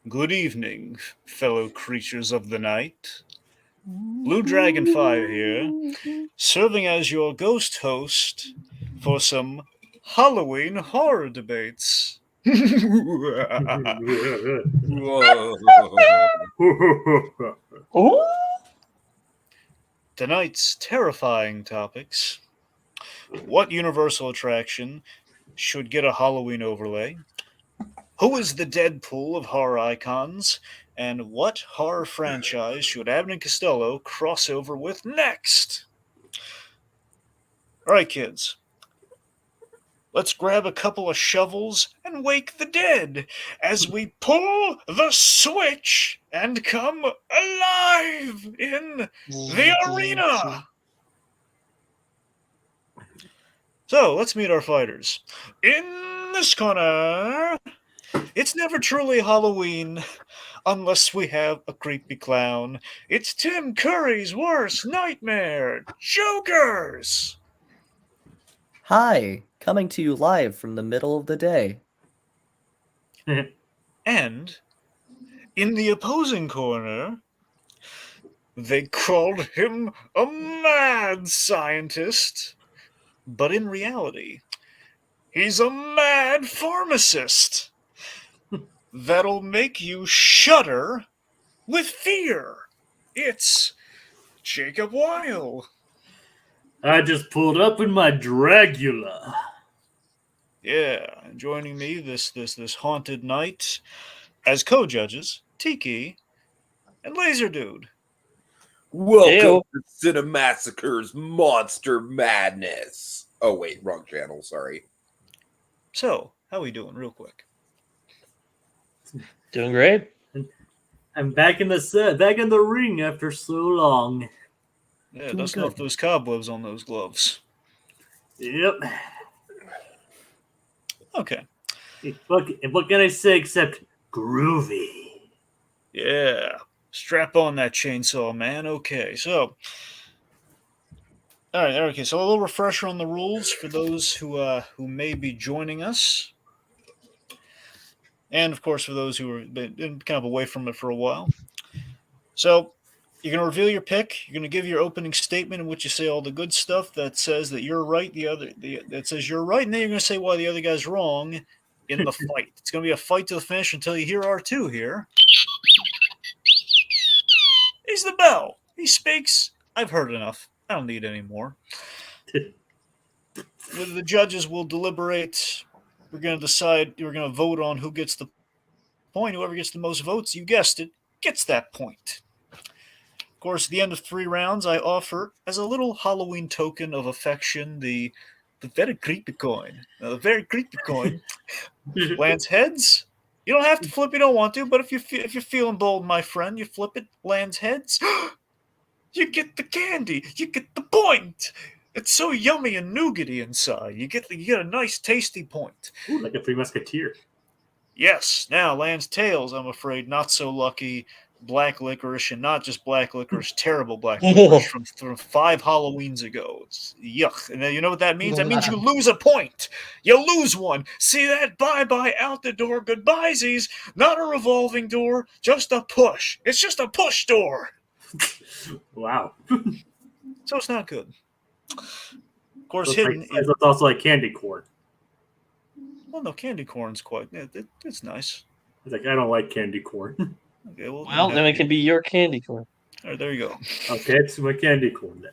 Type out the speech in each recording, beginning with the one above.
Good evening, fellow creatures of the night. Blue Dragon Fire here, serving as your ghost host for some Halloween horror debates. Whoa. Oh, Tonight's terrifying topics: what Universal attraction should get a Halloween overlay? Who is the Deadpool of horror icons? And what horror franchise should Abbott and Costello cross over with next? Alright, kids, let's grab a couple of shovels and wake the dead as we pull the switch and come alive in the arena. So let's meet our fighters. In this corner, it's never truly Halloween unless we have a creepy clown. It's Tim Curry's worst nightmare, Jokerz. Hi, coming to you live from the middle of the day. And in the opposing corner, they called him a mad scientist, but in reality, he's a mad pharmacist that'll make you shudder with fear. It's Jacob Wile. I just pulled up in my Dracula. Yeah, and joining me this haunted night as co-judges, Tiki and Laser Dude. Welcome Ew. to Cinemassacre's Monster Madness. Oh wait, wrong channel. Sorry. So, how we doing, real quick? Doing great. I'm back in the ring after so long. Yeah, Doing dusting off good. those cobwebs on those gloves. Yep. Okay. And what can I say except groovy? Yeah. Strap on that chainsaw, man. Okay, so. Alright, okay, so a little refresher on the rules for those who may be joining us. And of course, for those who have been kind of away from it for a while. So, you're going to reveal your pick. You're going to give your opening statement in which you say all the good stuff that says that you're right. That says you're right, and then you're going to say why the other guy's wrong in the fight. It's going to be a fight to the finish until you hear R2 here. He's the bell. He speaks. I've heard enough. I don't need any more. The judges will deliberate. We're going to decide. We're going to vote on who gets the point. Whoever gets the most votes, you guessed it, gets that point. Of course, at the end of 3 rounds, I offer, as a little Halloween token of affection, the very creepy coin. Now, the very creepy coin lands heads. You don't have to flip. You don't want to, but if you're feeling bold, my friend, you flip it. Lands heads. You get the candy. You get the point. It's so yummy and nougaty inside. You get a nice, tasty point. Ooh, like a Three Musketeer. Yes. Now lands tails. I'm afraid not so lucky. Black licorice, and not just black licorice, terrible black licorice from 5 Halloweens ago. It's yuck. And you know what that means? That means you lose a point. You lose one. See that? Bye-bye, out the door. Goodbyesies. Not a revolving door, just a push. It's just a push door. Wow. So it's not good. Of course, Looks hidden. like, it's also like candy corn. Well, no, candy corn's quite. It's nice. It's like, I don't like candy corn. Okay, Well, then it can be your candy corn. All right, there you go. Okay, it's my candy corn then.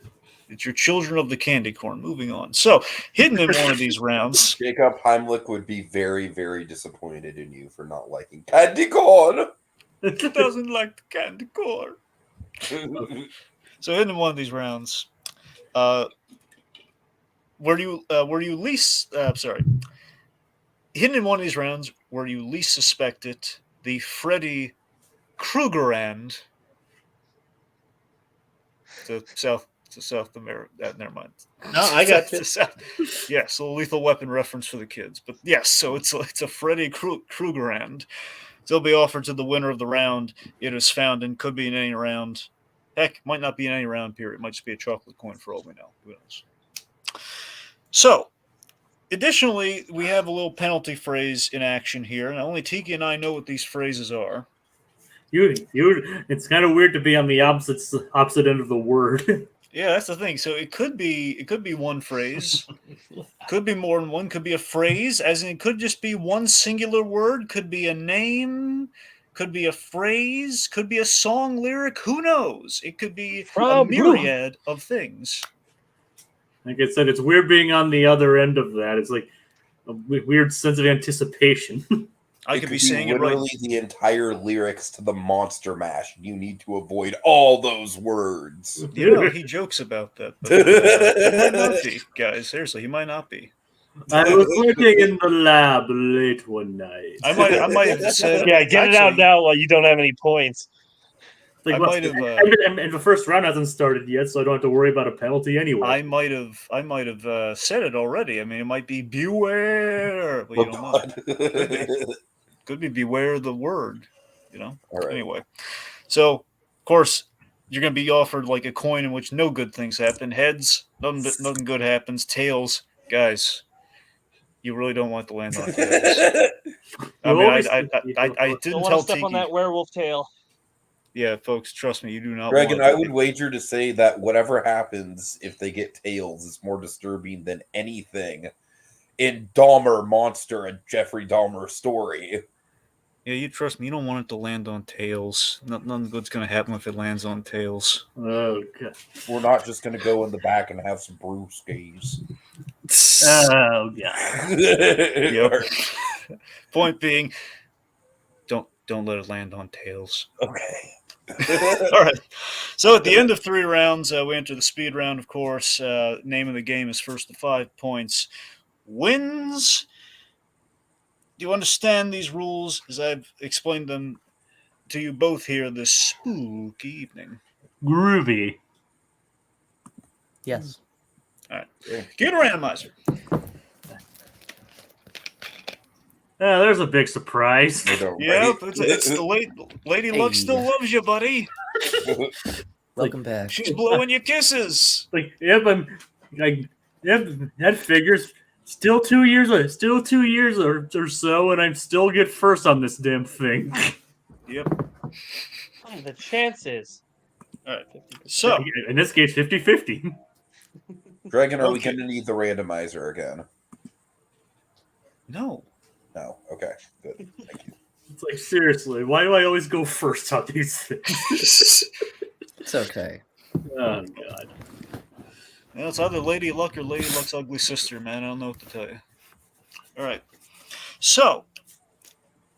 It's your children of the candy corn. Moving on. So, hidden in one of these rounds. Jacob Heimlich would be very, very disappointed in you for not liking candy corn. He doesn't like the candy corn. So, hidden in one of these rounds. Where do you least? Hidden in one of these rounds where you least suspect it, the Freddy Krugerand to South America. Never mind. No, I got you. Yes, a Lethal Weapon reference for the kids. But yes, so it's a Freddy Krugerand. They'll be offered to the winner of the round. It is found and could be in any round. Heck, might not be in any round period. It might just be a chocolate coin for all we know. Who knows? So, additionally, we have a little penalty phrase in action here, and only Tiki and I know what these phrases are. It's kind of weird to be on the opposite end of the word. Yeah, that's the thing. So it could be one phrase, could be more than one, could be a phrase, as in it could just be one singular word, could be a name, could be a phrase, could be a song lyric. Who knows? It could be a myriad of things. Like I said, it's weird being on the other end of that. It's like a weird sense of anticipation. I could be saying it right. Literally the entire lyrics to the Monster Mash. You need to avoid all those words. You know, he jokes about that. But, he might not be, guys. Seriously, he might not be. I was working in the lab late one night. I might have said. Yeah, get it out now while you don't have any points. Like, I might have. and the first round hasn't started yet, so I don't have to worry about a penalty anyway. I might have said it already. I mean, it might be beware, but you don't know. Could be beware the word, you know. All right. Anyway, so of course you're going to be offered like a coin in which no good things happen. Heads, nothing good happens. Tails, guys, you really don't want to land on tails. I mean, I didn't Don't want tell to step Tiki. on that werewolf tail. Yeah, folks, trust me, you do not. Dragon, want I would wager to say that whatever happens if they get tails is more disturbing than anything in Dahmer Monster and Jeffrey Dahmer story. Yeah, you trust me. You don't want it to land on tails. Nothing good's going to happen if it lands on tails. Oh, God. We're not just going to go in the back and have some brewskis. Oh, God. Yep. Point being, don't let it land on tails. Okay. All right. So at the end of 3 rounds, we enter the speed round, of course. Name of the game is first to 5 points wins. Do you understand these rules as I've explained them to you both here this spooky evening? Groovy. Yes. All right. Computer randomizer. There's a big surprise. Yeah, it's the lady luck still loves you, buddy. Welcome back. She's blowing you kisses. Like, yep, that figures. Still 2 years or so, and I still get first on this damn thing. Yep. The chances. All right. So, in this case, 50-50. Dragon, are we going to need the randomizer again? No. No. Okay. Good. Thank you. It's like, seriously, why do I always go first on these things? It's okay. Oh, God. Well, it's either Lady Luck or Lady Luck's ugly sister, man. I don't know what to tell you. All right. So,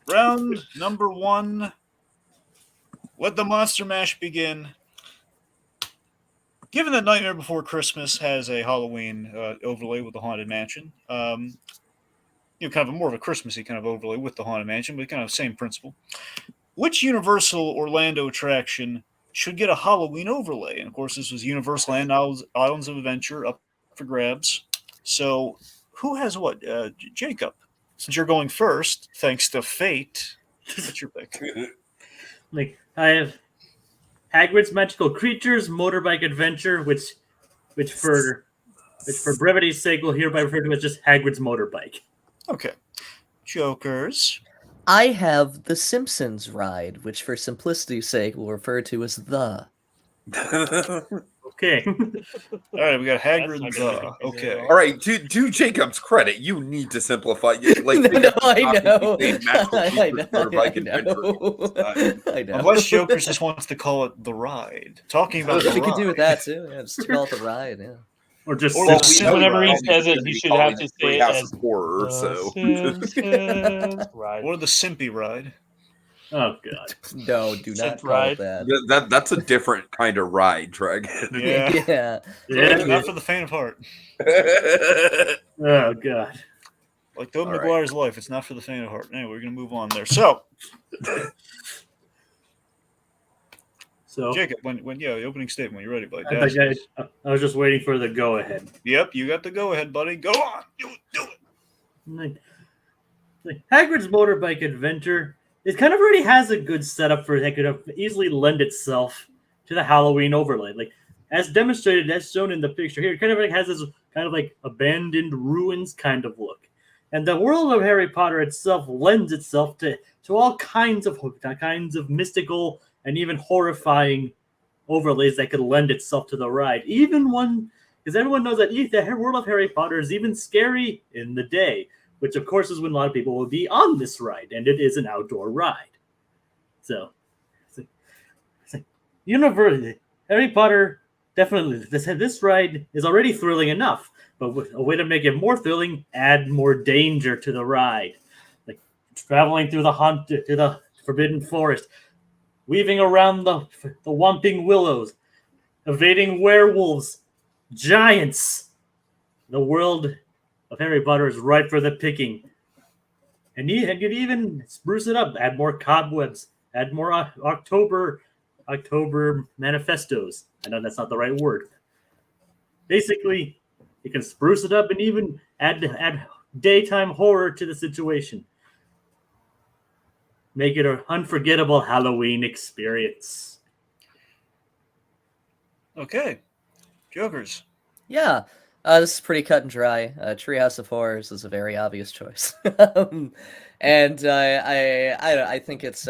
round number 1. Let the Monster Mash begin. Given that Nightmare Before Christmas has a Halloween overlay with the Haunted Mansion, kind of more of a Christmassy kind of overlay with the Haunted Mansion, but kind of same principle. Which Universal Orlando attraction should get a Halloween overlay? And of course, this was Universal Islands of Adventure up for grabs. So, who has what? Jacob, since you're going first, thanks to fate, what's your pick? Like, I have Hagrid's Magical Creatures Motorbike Adventure, which for brevity's sake, we'll hereby refer to as just Hagrid's Motorbike. Okay. Jokerz. I have the Simpsons ride, which for simplicity's sake we'll refer to as the. Okay. All right, we got Hagrid. Okay. All right. To Jacob's credit, you need to simplify. Like, No, I know. I know. Unless Jokerz just wants to call it the ride. Talking about the We ride. could do with that too. Yeah, just call it the ride. Yeah. Or just Or whenever he says it, he should have to say it House as of Horror. So, right. Or the Simpy ride. Oh, God. No, do not call ride. it that. that's a different kind of ride, Dragon. Yeah. Yeah. Not for the faint of heart. Oh, God. Like Tobey All right. Maguire's life, it's not for the faint of heart. Anyway, we're going to move on there. So, Jacob, when the opening statement, when you're ready, buddy. I was just waiting for the go-ahead. Yep, you got the go-ahead, buddy. Go on. Do it. Like, Hagrid's Motorbike Adventure, it kind of already has a good setup for it that could easily lend itself to the Halloween overlay. Like, as demonstrated, as shown in the picture here, it kind of like has this kind of like abandoned ruins kind of look. And the world of Harry Potter itself lends itself to all kinds of mystical and even horrifying overlays that could lend itself to the ride. Even one, because everyone knows that the world of Harry Potter is even scary in the day, which of course is when a lot of people will be on this ride, and it is an outdoor ride. So, universe, Harry Potter definitely. This ride is already thrilling enough, but with a way to make it more thrilling, add more danger to the ride, like traveling through the Forbidden Forest, weaving around the Whomping Willows, evading werewolves, giants. The world of Harry Potter is ripe for the picking, and you could even spruce it up, add more cobwebs, add more October manifestos. I know that's not the right word. Basically, you can spruce it up and even add daytime horror to the situation. Make it an unforgettable Halloween experience. Okay. Jokerz. Yeah, this is pretty cut and dry. Treehouse of Horrors is a very obvious choice. And I think it's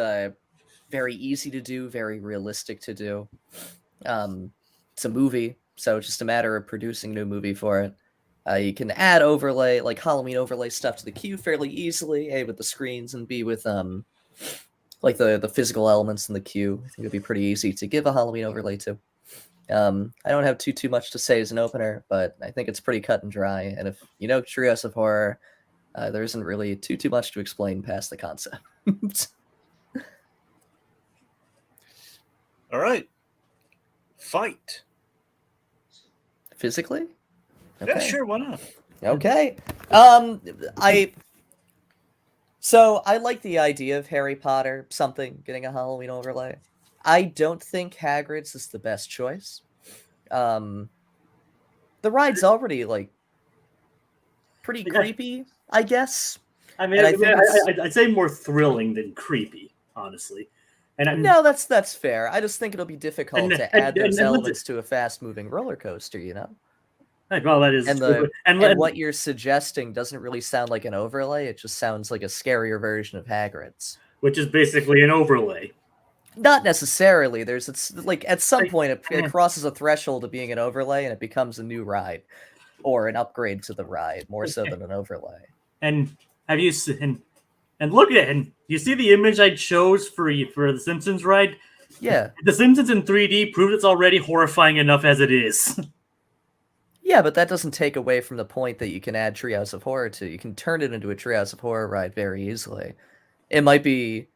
very easy to do, very realistic to do. It's a movie, so it's just a matter of producing a new movie for it. You can add overlay, like Halloween overlay stuff to the queue fairly easily, A, with the screens, and B, with like the physical elements in the queue. I think it'd be pretty easy to give a Halloween overlay to. I don't have too much to say as an opener, but I think it's pretty cut and dry. And if you know Treehouse of Horror, there isn't really too much to explain past the concept. All right. Fight. Physically? Yeah, sure. Why not? Okay. So I like the idea of Harry Potter, getting a Halloween overlay. I don't think Hagrid's is the best choice. The ride's already like pretty creepy, I guess. I mean, I'd say more thrilling than creepy, honestly. No, that's fair. I just think it'll be difficult to add those elements to a fast-moving roller coaster, you know? Well, that is and what you're suggesting doesn't really sound like an overlay. It just sounds like a scarier version of Hagrid's. Which is basically an overlay. Not necessarily. It's like at some point it crosses a threshold of being an overlay and it becomes a new ride. Or an upgrade to the ride, more so than an overlay. And have you seen... And look at it, and you see the image I chose for the Simpsons ride? Yeah. The Simpsons in 3D proved it's already horrifying enough as it is. Yeah, but that doesn't take away from the point that you can add Treehouse of Horror to. You can turn it into a Treehouse of Horror ride very easily. It might be...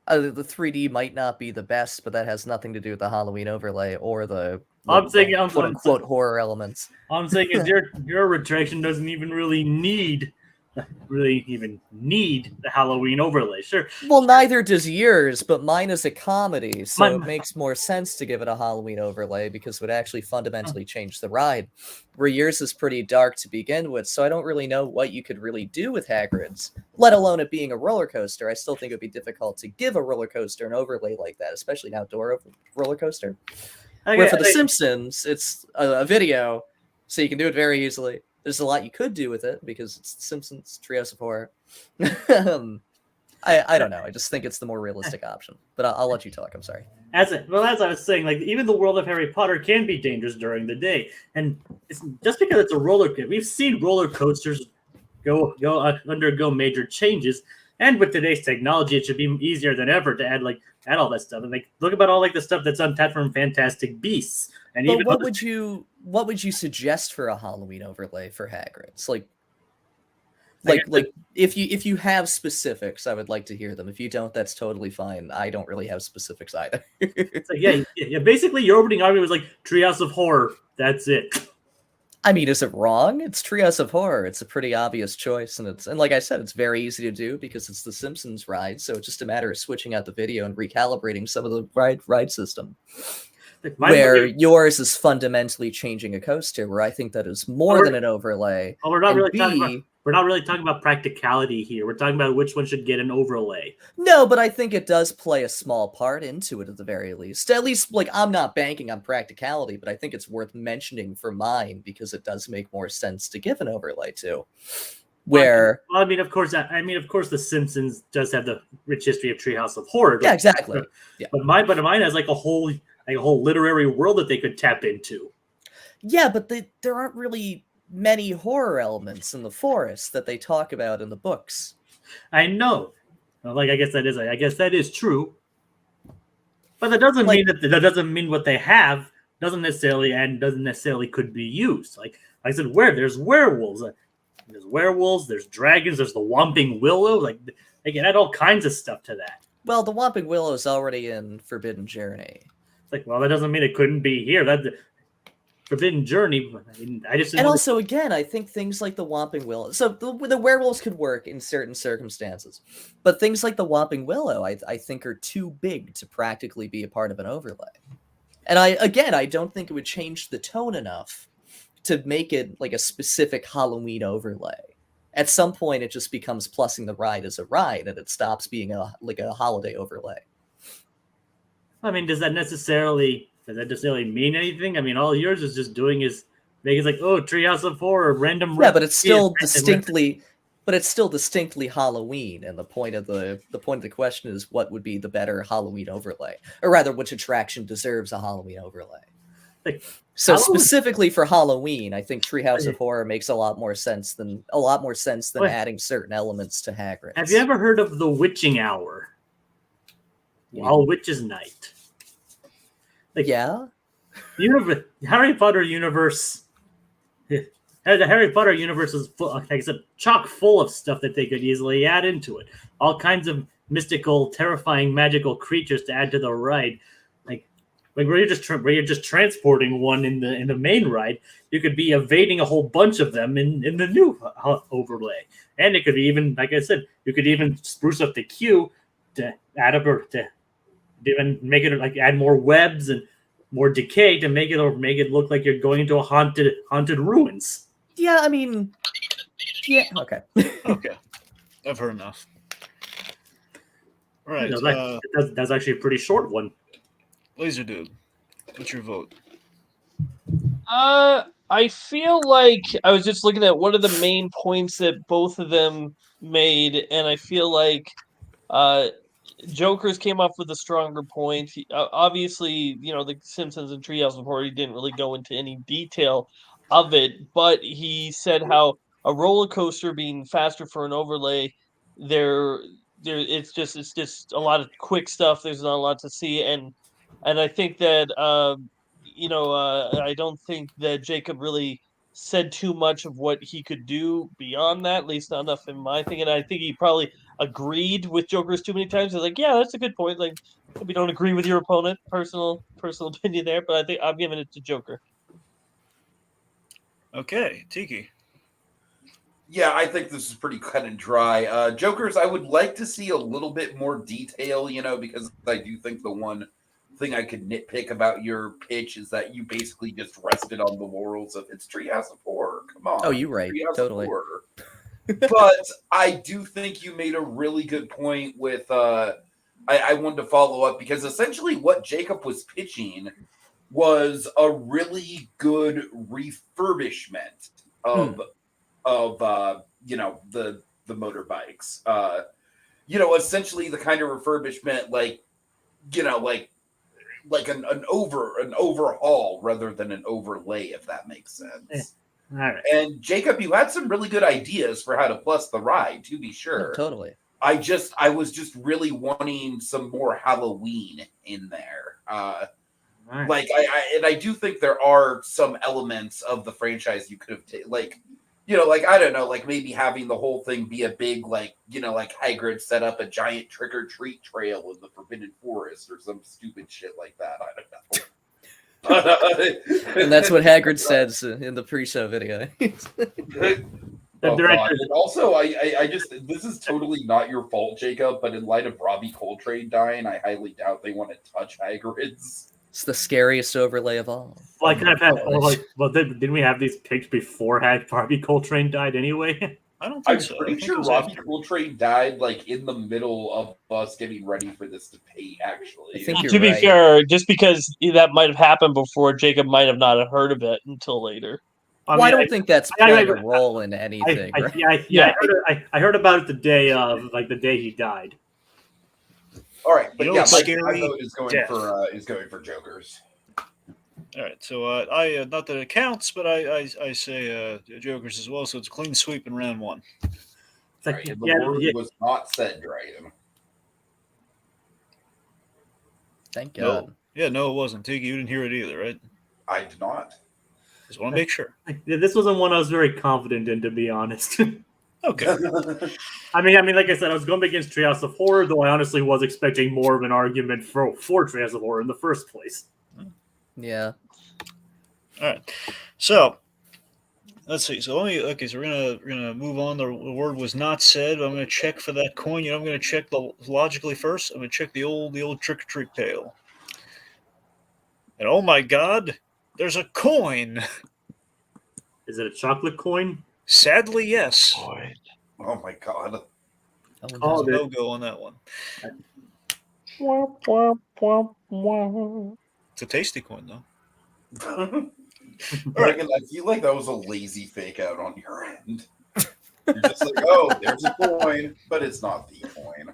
the 3D might not be the best, but that has nothing to do with the Halloween overlay or the quote-unquote horror elements. All I'm saying is your attraction doesn't even really need the Halloween overlay. Sure. Well, neither does yours, but mine is a comedy, so it makes more sense to give it a Halloween overlay because it would actually fundamentally change the ride. Where yours is pretty dark to begin with, so I don't really know what you could really do with Hagrid's, let alone it being a roller coaster. I still think it would be difficult to give a roller coaster an overlay like that, especially an outdoor roller coaster. Where for The Simpsons, it's a video, so you can do it very easily. There's a lot you could do with it because it's The Simpsons, Treehouse of Horror. I don't know. I just think it's the more realistic option. But I'll let you talk. I'm sorry. As I was saying, like even the world of Harry Potter can be dangerous during the day, and it's just because it's a roller coaster. We've seen roller coasters undergo major changes, and with today's technology, it should be easier than ever to add all that stuff. And look about all the stuff that's untapped from Fantastic Beasts. And but even what would you suggest for a Halloween overlay for Hagrid's? Like if you have specifics, I would like to hear them. If you don't, that's totally fine. I don't really have specifics either. yeah. Basically, your opening argument was Treehouse of Horror. That's it. I mean, is it wrong? It's Treehouse of Horror. It's a pretty obvious choice, and like I said, it's very easy to do because it's the Simpsons ride. So it's just a matter of switching out the video and recalibrating some of the ride system. Where yours is fundamentally changing a coaster, where I think that is more than an overlay. Well, we're not really talking about practicality here. We're talking about which one should get an overlay. No, but I think it does play a small part into it at the very least. At least, I'm not banking on practicality, but I think it's worth mentioning for mine because it does make more sense to give an overlay to. where Well, of course, The Simpsons does have the rich history of Treehouse of Horror. yeah, exactly. Yeah. But mine has like a whole literary world that they could tap into. Yeah, but there aren't really many horror elements in the forest that they talk about in the books. I know. Like, I guess that is true. But that doesn't mean that doesn't mean what they have doesn't necessarily could be used. Like I said, there's werewolves. There's dragons, there's the Whomping Willow. Like, they can add all kinds of stuff to that. Well, the Whomping Willow is already in Forbidden Journey. It's like, well, that doesn't mean it couldn't be here. That Forbidden Journey. Also, again, I think things like the Whomping Willow. So the werewolves could work in certain circumstances, but things like the Whomping Willow, I think, are too big to practically be a part of an overlay. And I don't think it would change the tone enough to make it like a specific Halloween overlay. At some point, it just becomes plussing the ride as a ride, and it stops being a holiday overlay. Does that necessarily mean anything? All yours is just doing is making like, oh, Treehouse of Horror, random. Yeah, but it's still distinctly Halloween. And the point of the question is, what would be the better Halloween overlay, or rather, which attraction deserves a Halloween overlay? So Halloween, specifically for Halloween, I think Treehouse of Horror makes a lot more sense than adding certain elements to Hagrid. Have you ever heard of the Witching Hour? All Witches' Night. Yeah. Harry Potter universe. The Harry Potter universe is full, like I said, chock full of stuff that they could easily add into it. All kinds of mystical, terrifying, magical creatures to add to the ride. Like where you're just transporting one in the main ride, you could be evading a whole bunch of them in the new overlay, and it could be even, like I said, you could even spruce up the queue to add up or to even make it like add more webs and more decay to make it look like you're going into a haunted ruins. Yeah, yeah. Okay. Okay, I've heard enough. All right, that's actually a pretty short one. Laser Dude, what's your vote? I feel like I was just looking at what are the main points that both of them made, and I feel like Joker's came up with a stronger point. Obviously, the Simpsons and Treehouse of Horror, he didn't really go into any detail of it, but he said how a roller coaster being faster for an overlay, it's just a lot of quick stuff. There's not a lot to see, and I think that I don't think that Jacob really said too much of what he could do beyond that, at least not enough in my thinking. I think he probably agreed with Joker's too many times. He's like, yeah, that's a good point. Like, we don't agree with your opponent. Personal opinion there, but I think I'm giving it to Joker. Okay, Tiki. Yeah, I think this is pretty cut and dry. Joker's, I would like to see a little bit more detail, because I do think the one thing I could nitpick about your pitch is that you basically just rested on the laurels of it's Treehouse of Horror. Come on. Oh, you're right. Totally. But I do think you made a really good point with I wanted to follow up because essentially what Jacob was pitching was a really good refurbishment of the motorbikes. Essentially the kind of refurbishment like an overhaul rather than an overlay, if that makes sense. All right. And Jacob, you had some really good ideas for how to plus the ride, to be sure. Oh, totally. I was just really wanting some more Halloween in there. Right. I do think there are some elements of the franchise you could have taken, I don't know, maybe having the whole thing be a big, Hagrid set up a giant trick or treat trail in the Forbidden Forest or some stupid shit like that. I don't know. And that's what Hagrid says in the pre-show video. God. And also, I just, this is totally not your fault, Jacob, but in light of Robbie Coltrane dying, I highly doubt they want to touch Hagrid's. It's the scariest overlay of all. Didn't we have these picks before Robbie Coltrane died anyway? I don't think I'm so. pretty sure Robbie Coltrane died in the middle of us getting ready for this debate, actually. I think you're To be right. fair, just because that might have happened before, Jacob might have not heard of it until later. Well, I don't think that's playing a role in anything. I heard about it the day of, like the day he died. All right, but You know yeah, what's my scary? vote is going Death. for Joker's. All right, so I not that it counts, but I say Joker's as well. So it's a clean sweep in round one. It's like, Right, the word was not said, Dragon. Thank God. No, yeah, no, it wasn't. Tiki, you didn't hear it either, right? I did not. Just want to make sure. This wasn't one I was very confident in, to be honest. Okay. I mean, like I said, I was going against Treehouse of Horror, though I honestly was expecting more of an argument for Treehouse of Horror in the first place. Yeah. All right. So let's see. So we're gonna move on. The word was not said. I'm gonna check for that coin. You know, I'm gonna check logically first. I'm gonna check the old trick or treat pail. And oh my God, there's a coin. Is it a chocolate coin? Sadly, yes. Oh my God. Oh, There's a no-go on that one. It's a tasty coin, though. Dragon, I feel like that was a lazy fake out on your end. You're just like, oh, there's a coin, but it's not the coin.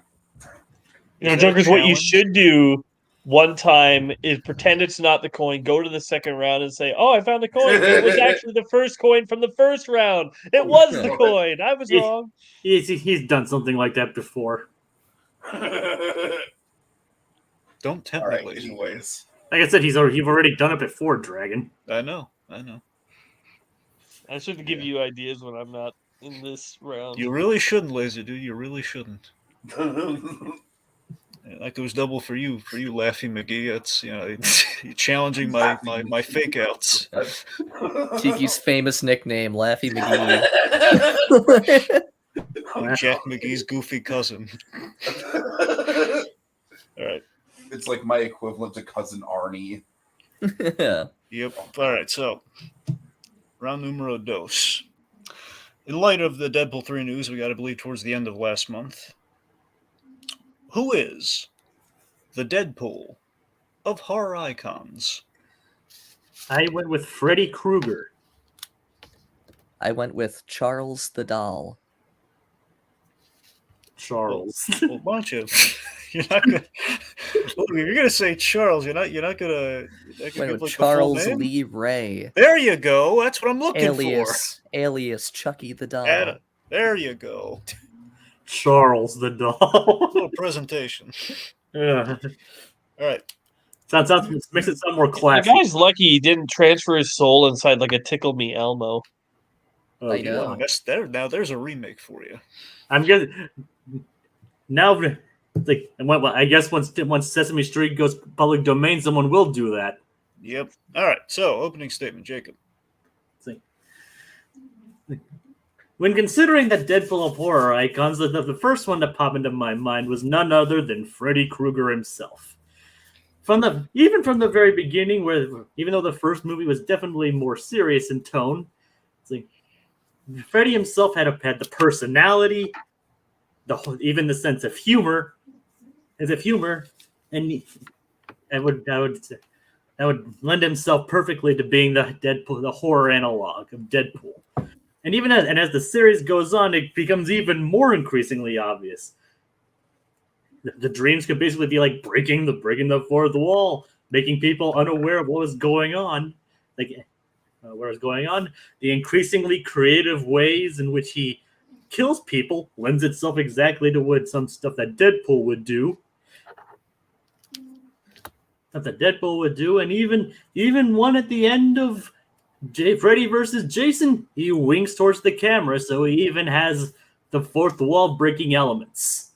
You know, Is that a Joker's, what you challenge? should do one time is pretend it's not the coin, go to the second round and say, oh, I found the coin. It was actually the first coin from the first round. It was the coin. I was wrong. He's done something like that before. Don't tempt All me, right, lazy. anyways. Like I said, you've already done it before, Dragon. I know. I shouldn't give you ideas when I'm not in this round. You really shouldn't, lazy dude. You really shouldn't. Like it was double for you, Laffy McGee. It's you're challenging my fake outs. Tiki's famous nickname, Laffy McGee. Jack McGee's goofy cousin. All right. It's like my equivalent to cousin Arnie. Yep. All right. So, round numero dos. In light of the Deadpool 3 news we got to believe towards the end of last month, who is the Deadpool of horror icons? I went with Freddy Krueger. I went with Charles the Doll. Charles. Well, why don't you? You're not gonna. Look, if you're gonna say Charles, you're not gonna. Went give, with like, Charles the full name? Lee Ray. There you go. That's what I'm looking Alias Chucky the Doll. for. There you go. Charles the Doll. Little presentation. Yeah. All right. Makes it sound more The classy. guy's lucky he didn't transfer his soul inside like a Tickle Me Elmo. Oh, I know. wow. That's there. Now there's a remake for you. I'm good. Now, like, well, I guess once Sesame Street goes public domain, someone will do that. Yep. All right. So opening statement, Jacob. When considering the Deadpool of horror icons, the first one to pop into my mind was none other than Freddy Krueger himself. Even from the very beginning, where even though the first movie was definitely more serious in tone, it's like Freddy himself had the personality, even the sense of humor, and that would lend himself perfectly to being the horror analog of Deadpool. And even as the series goes on, it becomes even more increasingly obvious. The dreams could basically be like breaking the fourth wall, making people unaware of what was going on. What was going on? The increasingly creative ways in which he kills people lends itself exactly to what some stuff that Deadpool would do. And even one at the end of Freddy versus Jason, he winks towards the camera, so he even has the fourth wall breaking elements.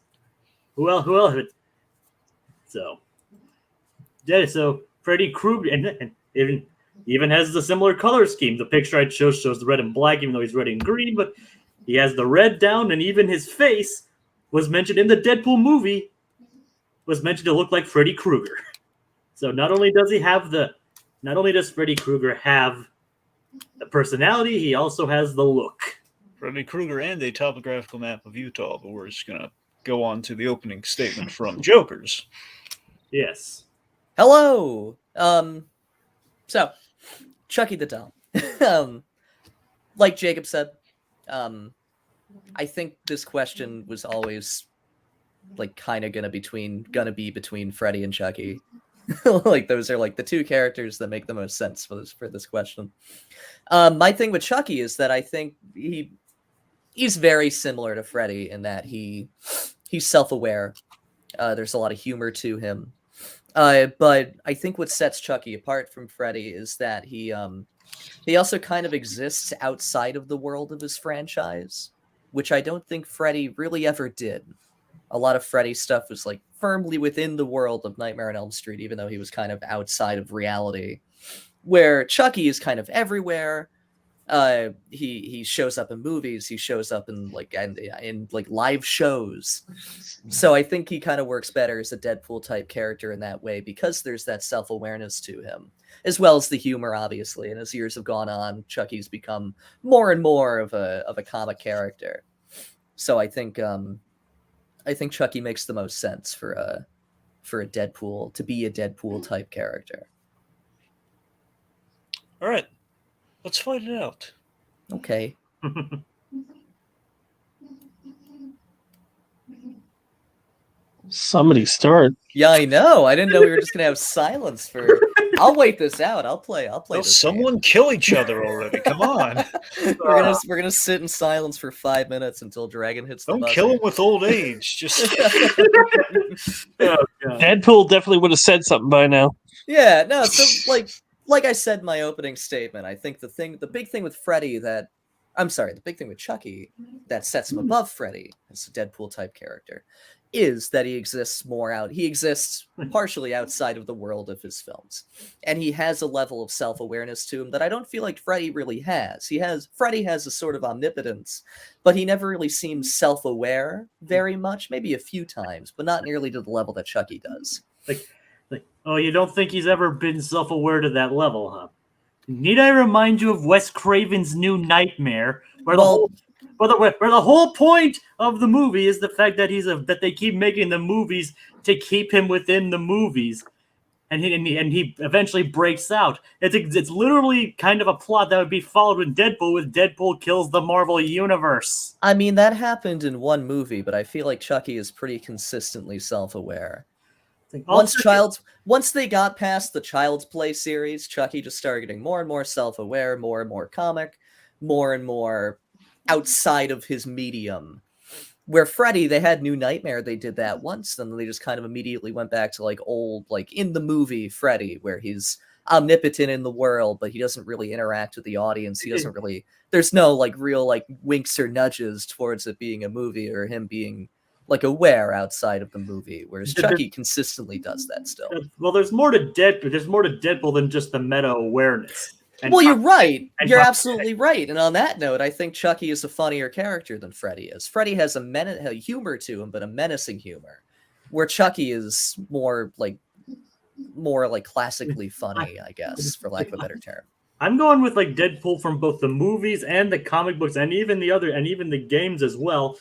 Who else? So Freddy Krueger, and even has the similar color scheme. The picture I shows the red and black, even though he's red and green, but he has the red down, and even his face was mentioned in the Deadpool movie, was mentioned to look like Freddy Krueger. So not only does Freddy Krueger have the personality, he also has the look. Freddy Krueger and a topographical map of Utah, but we're just gonna go on to the opening statement from Jokerz. Yes. Hello. So Chucky the Doll. like Jacob said, I think this question was always like kind of gonna be between Freddy and Chucky. Like those are like the two characters that make the most sense for this question. My thing with Chucky is that I think he's very similar to Freddy in that he's self-aware. There's a lot of humor to him. But I think what sets Chucky apart from Freddy is that he also kind of exists outside of the world of his franchise, which I don't think Freddy really ever did. A lot of Freddy stuff was like firmly within the world of Nightmare on Elm Street, even though he was kind of outside of reality. Where Chucky is kind of everywhere. He shows up in movies. He shows up in like live shows. So I think he kind of works better as a Deadpool type character in that way because there's that self-awareness to him, as well as the humor, obviously. And as years have gone on, Chucky's become more and more of a comic character. So I think Chucky makes the most sense for a Deadpool to be a Deadpool type character. All right, let's find it out. Okay. Somebody start. Yeah, I know. I didn't know we were just gonna have silence for. I'll wait this out. I'll play. Oh, this someone game. kill each other already. Come on. We're gonna sit in silence for 5 minutes until Dragon hits the Don't buzzer. kill him with old age. Just Deadpool definitely would have said something by now. Yeah, no. So like I said in my opening statement, I think the big thing with Freddy the big thing with Chucky that sets him above Freddy as a Deadpool type character is that he exists partially outside of the world of his films. And he has a level of self-awareness to him that I don't feel like Freddy really has. Freddy has a sort of omnipotence, but he never really seems self-aware very much, maybe a few times, but not nearly to the level that Chucky does. Oh, you don't think he's ever been self-aware to that level, huh? Need I remind you of Wes Craven's New Nightmare, where the whole point of the movie is the fact that that they keep making the movies to keep him within the movies, and he eventually breaks out. It's literally kind of a plot that would be followed with Deadpool kills the Marvel Universe. I mean, that happened in one movie, but I feel like Chucky is pretty consistently self-aware. Once they got past the Child's Play series, Chucky just started getting more and more self-aware, more and more comic, more and more outside of his medium. Where Freddy, they had New Nightmare, they did that once, then they just kind of immediately went back to like old, like in the movie Freddy, where he's omnipotent in the world, but he doesn't really interact with the audience. There's no like real like winks or nudges towards it being a movie or him being like aware outside of the movie, whereas Chucky consistently does that still. Well, there's more to Deadpool than just the meta awareness. Well, you're right. You're absolutely right. And on that note, I think Chucky is a funnier character than Freddy is. Freddy has a humor to him, but a menacing humor, where Chucky is more like classically funny, I guess, for lack of a better term. I'm going with like Deadpool from both the movies and the comic books, and even the games as well.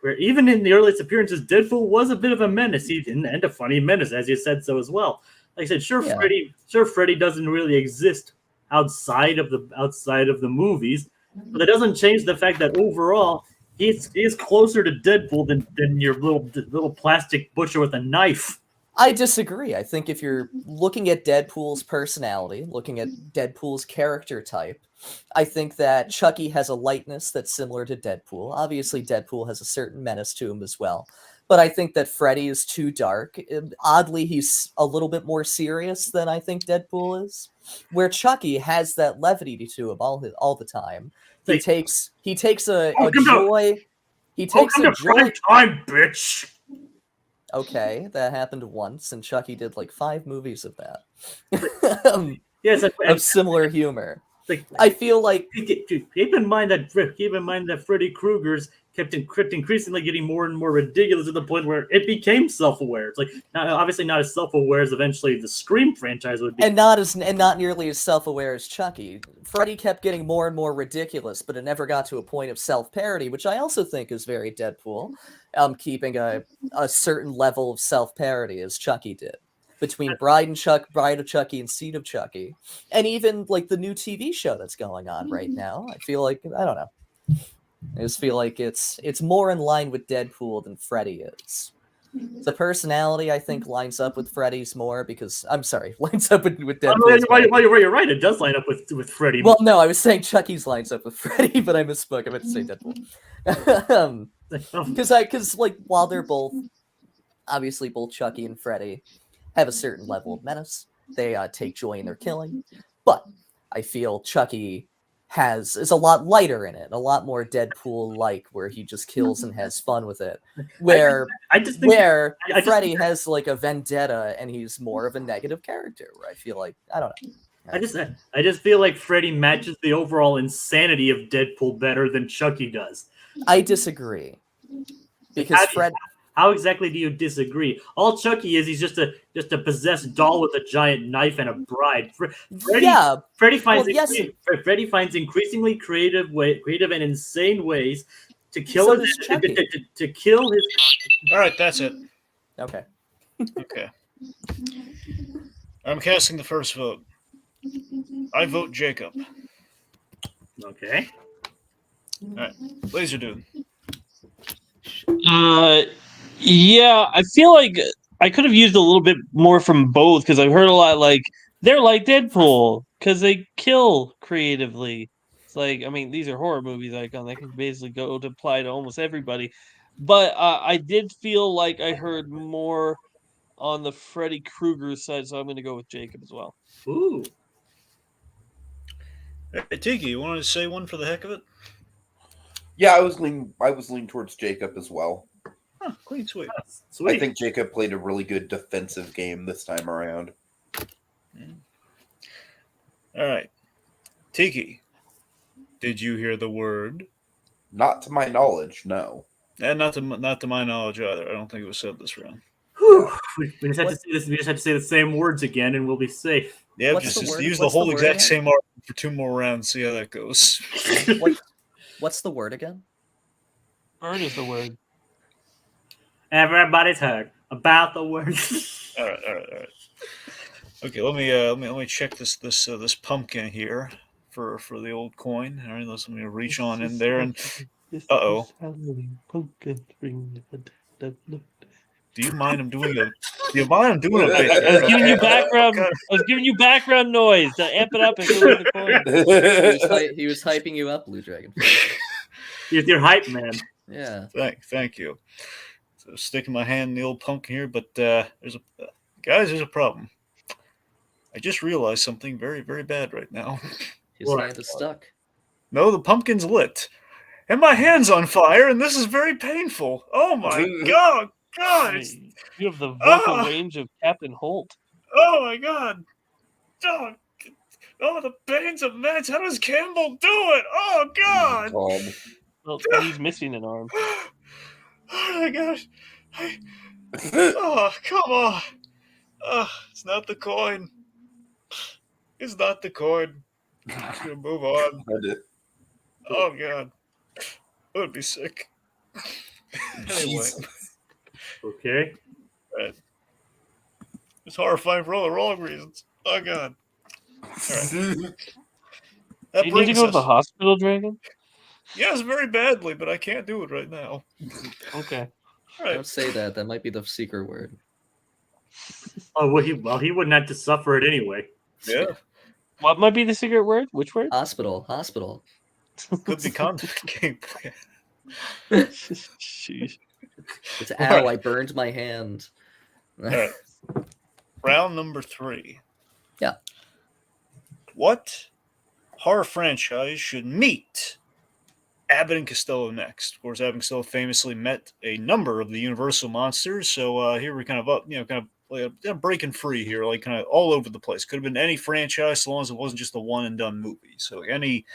Where even in the earliest appearances, Deadpool was a bit of a menace, and a funny menace, as you said so as well. Like I said, Freddy doesn't really exist outside of the movies, but that doesn't change the fact that overall he is closer to Deadpool than your little plastic butcher with a knife. I disagree. I think if you're looking at Deadpool's personality, looking at Deadpool's character type, I think that Chucky has a lightness that's similar to Deadpool. Obviously, Deadpool has a certain menace to him as well. But I think that Freddy is too dark. Oddly, he's a little bit more serious than I think Deadpool is. Where Chucky has that levity to him all the time. He takes a joy. He takes a joy. Time, bitch. Okay, that happened once, and Chucky did like 5 movies of that. Yes, of similar humor. I feel like keep in mind that Freddy Krueger's kept increasingly getting more and more ridiculous to the point where it became self-aware. It's like obviously not as self-aware as eventually the Scream franchise would be, and not nearly as self-aware as Chucky. Freddy kept getting more and more ridiculous, but it never got to a point of self-parody, which I also think is very Deadpool. Keeping a certain level of self-parody as Chucky did. between Bride of Chucky and Seed of Chucky, and even like the new TV show that's going on right now. I feel like I don't know. I just feel like it's more in line with Deadpool than Freddy is. The personality, I think, lines up with Freddy's more because lines up with Deadpool. You're right. It does line up with Freddy. Well, no, I was saying Chucky's lines up with Freddy, but I misspoke. I meant to say Deadpool. Because like while they're both obviously both Chucky and Freddy have a certain level of menace, they take joy in their killing, but I feel Chucky is a lot lighter in it, a lot more Deadpool-like, where he just kills and has fun with it. Where Freddy has like a vendetta and he's more of a negative character. Where I feel like I don't know. I just feel like Freddy matches the overall insanity of Deadpool better than Chucky does. I disagree because How exactly do you disagree? All Chucky is, he's just a possessed doll with a giant knife and a bride. Freddy finds increasingly creative and insane ways to kill to kill his. All right, that's it. Okay. Okay. I'm casting the first vote. I vote Jacob. Okay. All right, Laser Dude. Yeah, I feel like I could have used a little bit more from both because I've heard a lot like they're like Deadpool because they kill creatively. It's like, I mean, these are horror movies icon. They can basically go to apply to almost everybody. But I did feel like I heard more on the Freddy Krueger side, so I'm going to go with Jacob as well. Ooh. Hey, Tiki, you wanted to say one for the heck of it? Yeah, I was leaning towards Jacob as well. Huh, clean sweep. I think Jacob played a really good defensive game this time around. All right. Tiki, did you hear the word? Not to my knowledge, no. And not to my knowledge either. I don't think it was said this round. Whew. We just have to say this. We just have to say the same words again, and we'll be safe. Yeah, just use the whole exact same argument for 2 more rounds. See how that goes. What's the word again? Word is the word. Everybody's heard about the word. All right. Okay, let me check this pumpkin here for the old coin. All right, let me reach on in there and uh-oh. Do you mind I'm doing a bit? I was giving you background. I was giving you background noise to amp it up and go with the coin. He was hyping you up, Blue Dragon. You're hype, man. Yeah. Thank you. So sticking my hand in the old pumpkin here, but there's a problem. I just realized something very, very bad right now. His hand is stuck. No, the pumpkin's lit. And my hand's on fire, and this is very painful. Oh my god! You have the vocal range of Captain Holt. Oh my god! Oh, the pain's immense. How does Campbell do it? Oh god! Well, he's missing an arm. Oh my gosh! Oh, come on! It's not the coin. It's not the coin. I'm gonna move on. Oh god, I would be sick. Anyway, okay. Right. It's horrifying for all the wrong reasons. Oh god. All right. Do you need to go to the hospital, Dragon? Yes, very badly, but I can't do it right now. Okay. All right. Don't say that. That might be the secret word. Oh, well, he wouldn't have to suffer it anyway. Yeah. What might be the secret word? Which word? Hospital. Could be content gameplay. Jeez. It's ow, I burned my hand. All right. Round number 3. Yeah. What horror franchise should meet Abbott and Costello Next? Of course, Abbott and Costello famously met a number of the Universal monsters, so here we're kind of breaking free here, like kind of all over the place. Could have been any franchise, so long as it wasn't just a one and done movie. So any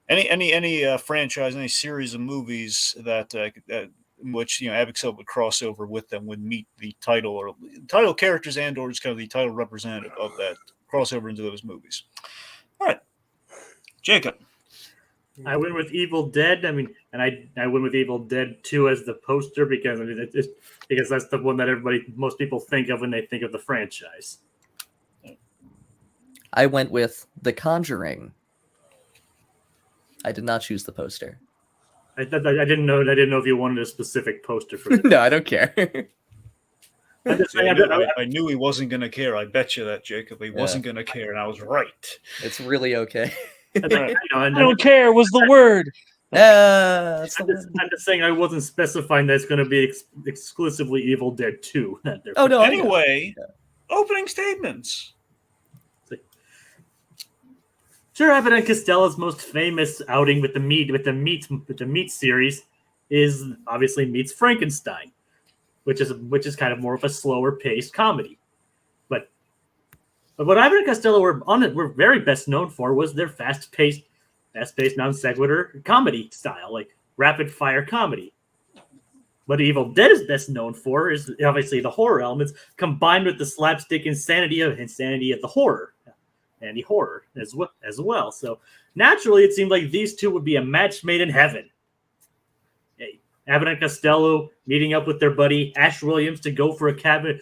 franchise, any series of movies that in which Abbott and Costello would cross over with them would meet the title characters and or just kind of the title representative of that crossover into those movies. All right, Jacob, I went with Evil Dead. I mean, and I went with Evil Dead 2 as the poster because because that's the one that most people think of when they think of the franchise. I went with The Conjuring. I did not choose the poster. I didn't know if you wanted a specific poster for this. No, I don't care. I'm just saying, I knew he wasn't going to care. I bet you that, Jacob. He wasn't going to care, and I was right. It's really okay. I don't care was the word. That's I'm just saying I wasn't specifying that it's going to be exclusively Evil Dead 2. Oh no. Anyway, opening statements. Sure, Abbott and Costello's most famous outing with the meat series is obviously Meets Frankenstein, which is kind of more of a slower paced comedy. But what Abbott and Costello were very best known for was their fast paced non sequitur comedy style, like rapid fire comedy. What Evil Dead is best known for is obviously the horror elements combined with the slapstick insanity of the horror. And the horror as well. So naturally, it seemed like these two would be a match made in heaven. Hey, Abbott and Costello meeting up with their buddy Ash Williams to go to a cabin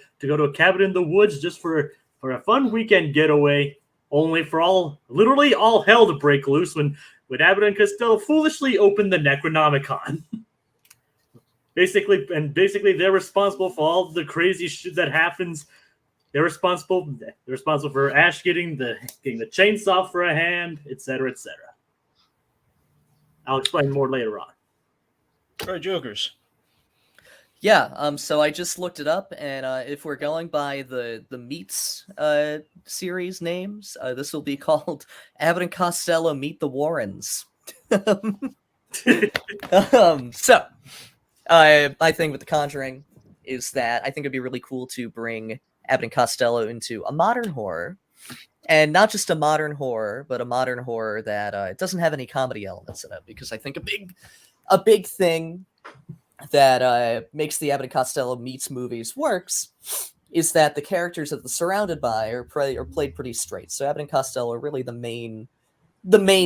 in the woods just for a fun weekend getaway. Only for literally all hell to break loose when Abbott and Costello foolishly opened the Necronomicon. Basically, they're responsible for all the crazy shit that happens. They're responsible for Ash getting the chainsaw for a hand, etc., etc. I'll explain more later on. All right, Jokerz. Yeah, so I just looked it up, and if we're going by the Meets series names, this will be called Abbott and Costello Meet the Warrens. So, my thing with The Conjuring is that I think it'd be really cool to bring Abbott and Costello into a modern horror, and not just a modern horror, but a modern horror that doesn't have any comedy elements in it. Because I think a big thing that makes the Abbott and Costello Meets movies works is that the characters that they're surrounded by are played pretty straight. So Abbott and Costello are really the main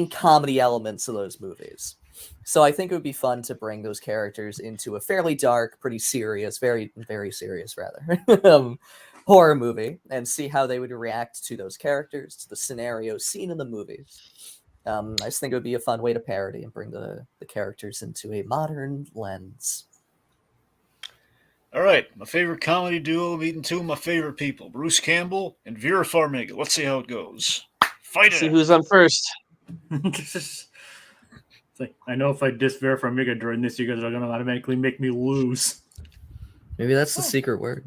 comedy elements of those movies. So I think it would be fun to bring those characters into a fairly dark, pretty serious, very, very serious rather, horror movie, and see how they would react to those characters, to the scenarios seen in the movies. I just think it would be a fun way to parody and bring the characters into a modern lens. All right, my favorite comedy duo meeting two of my favorite people, Bruce Campbell and Vera Farmiga. Let's see how it goes. Fight it. See who's on first. I know if I diss Vera Farmiga during this, you guys are going to automatically make me lose. Maybe that's the secret word.